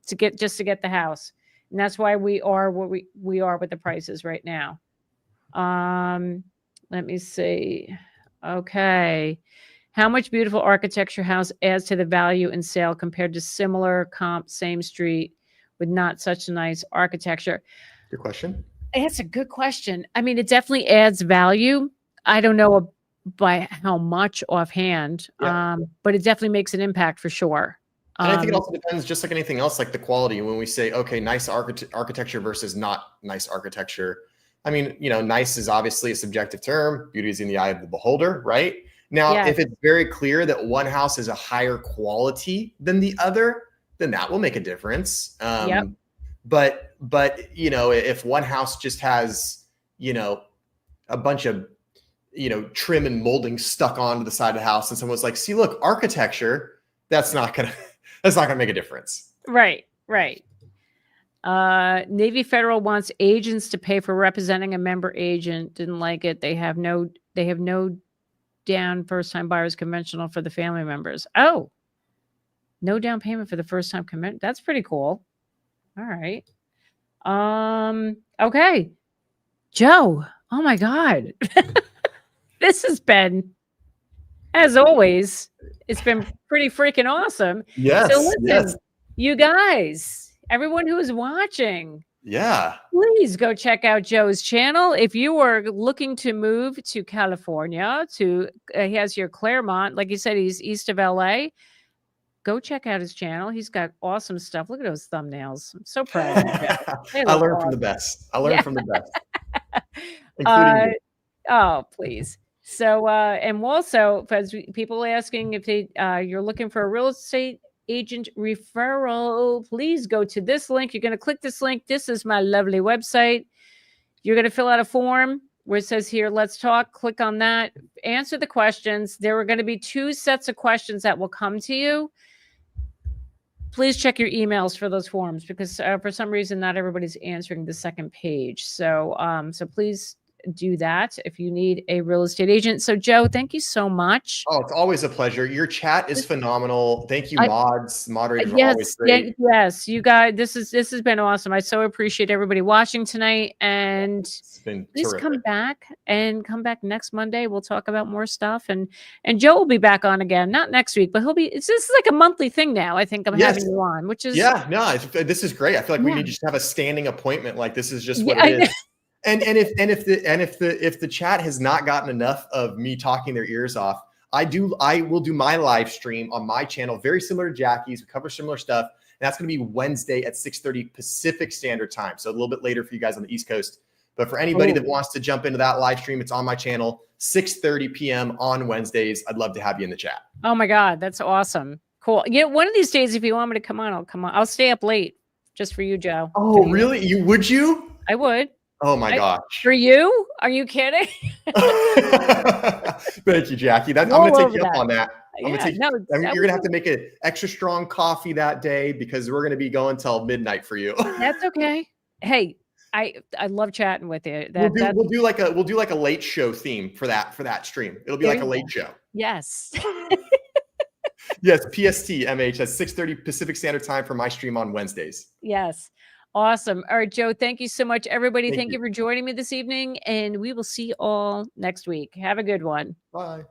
to get the house. And that's why we are what we are with the prices right now. Let me see. Okay. How much beautiful architecture house adds to the value in sale compared to similar comp, same street with not such a nice architecture? Good question. That's a good question. I mean, it definitely adds value. I don't know by how much offhand, but it definitely makes an impact for sure. And I think it also depends, just like anything else, like the quality. When we say, okay, nice architecture versus not nice architecture, I mean, nice is obviously a subjective term. Beauty is in the eye of the beholder, right? Now, if it's very clear that one house is a higher quality than the other, then that will make a difference. Yep. But if one house just has, a bunch of, trim and molding stuck onto the side of the house, and someone's like, see, look, architecture, that's not gonna make a difference. Right. Navy Federal wants agents to pay for representing a member agent. Didn't like it. They have no down first-time buyers conventional for the family members. Oh, no down payment for the first-time commit. That's pretty cool. All right. Okay. Joe, oh my God. This has been, as always, it's been pretty freaking awesome. Yes. So listen, you guys, everyone who is watching, please go check out Joe's channel. If you are looking to move to California, he has your Claremont, like you said, he's east of LA. Go check out his channel. He's got awesome stuff. Look at those thumbnails. I'm so proud of you. I learned from the best. From the best. Including you. Oh, please. So, and also, as people asking if you're looking for a real estate agent referral, please go to this link. You're going to click this link. This is my lovely website. You're going to fill out a form where it says here, let's talk. Click on that. Answer the questions. There are going to be 2 sets of questions that will come to you. Please check your emails for those forms, because for some reason, not everybody's answering the second page. So, so please do that if you need a real estate agent. So Joe, thank you so much. Oh, it's always a pleasure. Your chat is phenomenal. Thank you, moderators are always great. Yes, you guys, this has been awesome. I so appreciate everybody watching tonight, and it's been please terrific. come back next Monday. We'll talk about more stuff, and Joe will be back on again, not next week, but this is like a monthly thing now. I think I'm having you on, which is this is great. I feel like we need to just have a standing appointment. Like, this is just what it is. And if the chat has not gotten enough of me talking their ears off, I will do my live stream on my channel, very similar to Jackie's. We cover similar stuff, and that's going to be Wednesday at 6:30 Pacific Standard Time, so a little bit later for you guys on the East Coast. But for anybody that wants to jump into that live stream, it's on my channel, 6:30 p.m. on Wednesdays. I'd love to have you in the chat. Oh my God, that's awesome! Cool. One of these days, if you want me to come on, I'll come on. I'll stay up late just for you, Joe. Oh, really? Would you? I would. Oh my gosh. For you? Are you kidding? Thank you, Jackie. I'm going to take you up on that. You're going to have to make an extra strong coffee that day, because we're going to be going till midnight for you. That's okay. Hey, I love chatting with you. We'll do like a late show theme for that stream. It'll be like a late show. Yes. Yes, PST MH at 6:30 Pacific Standard Time for my stream on Wednesdays. Yes. Awesome. All right, Joe, thank you so much. Everybody, thank you for joining me this evening, and we will see you all next week. Have a good one. Bye.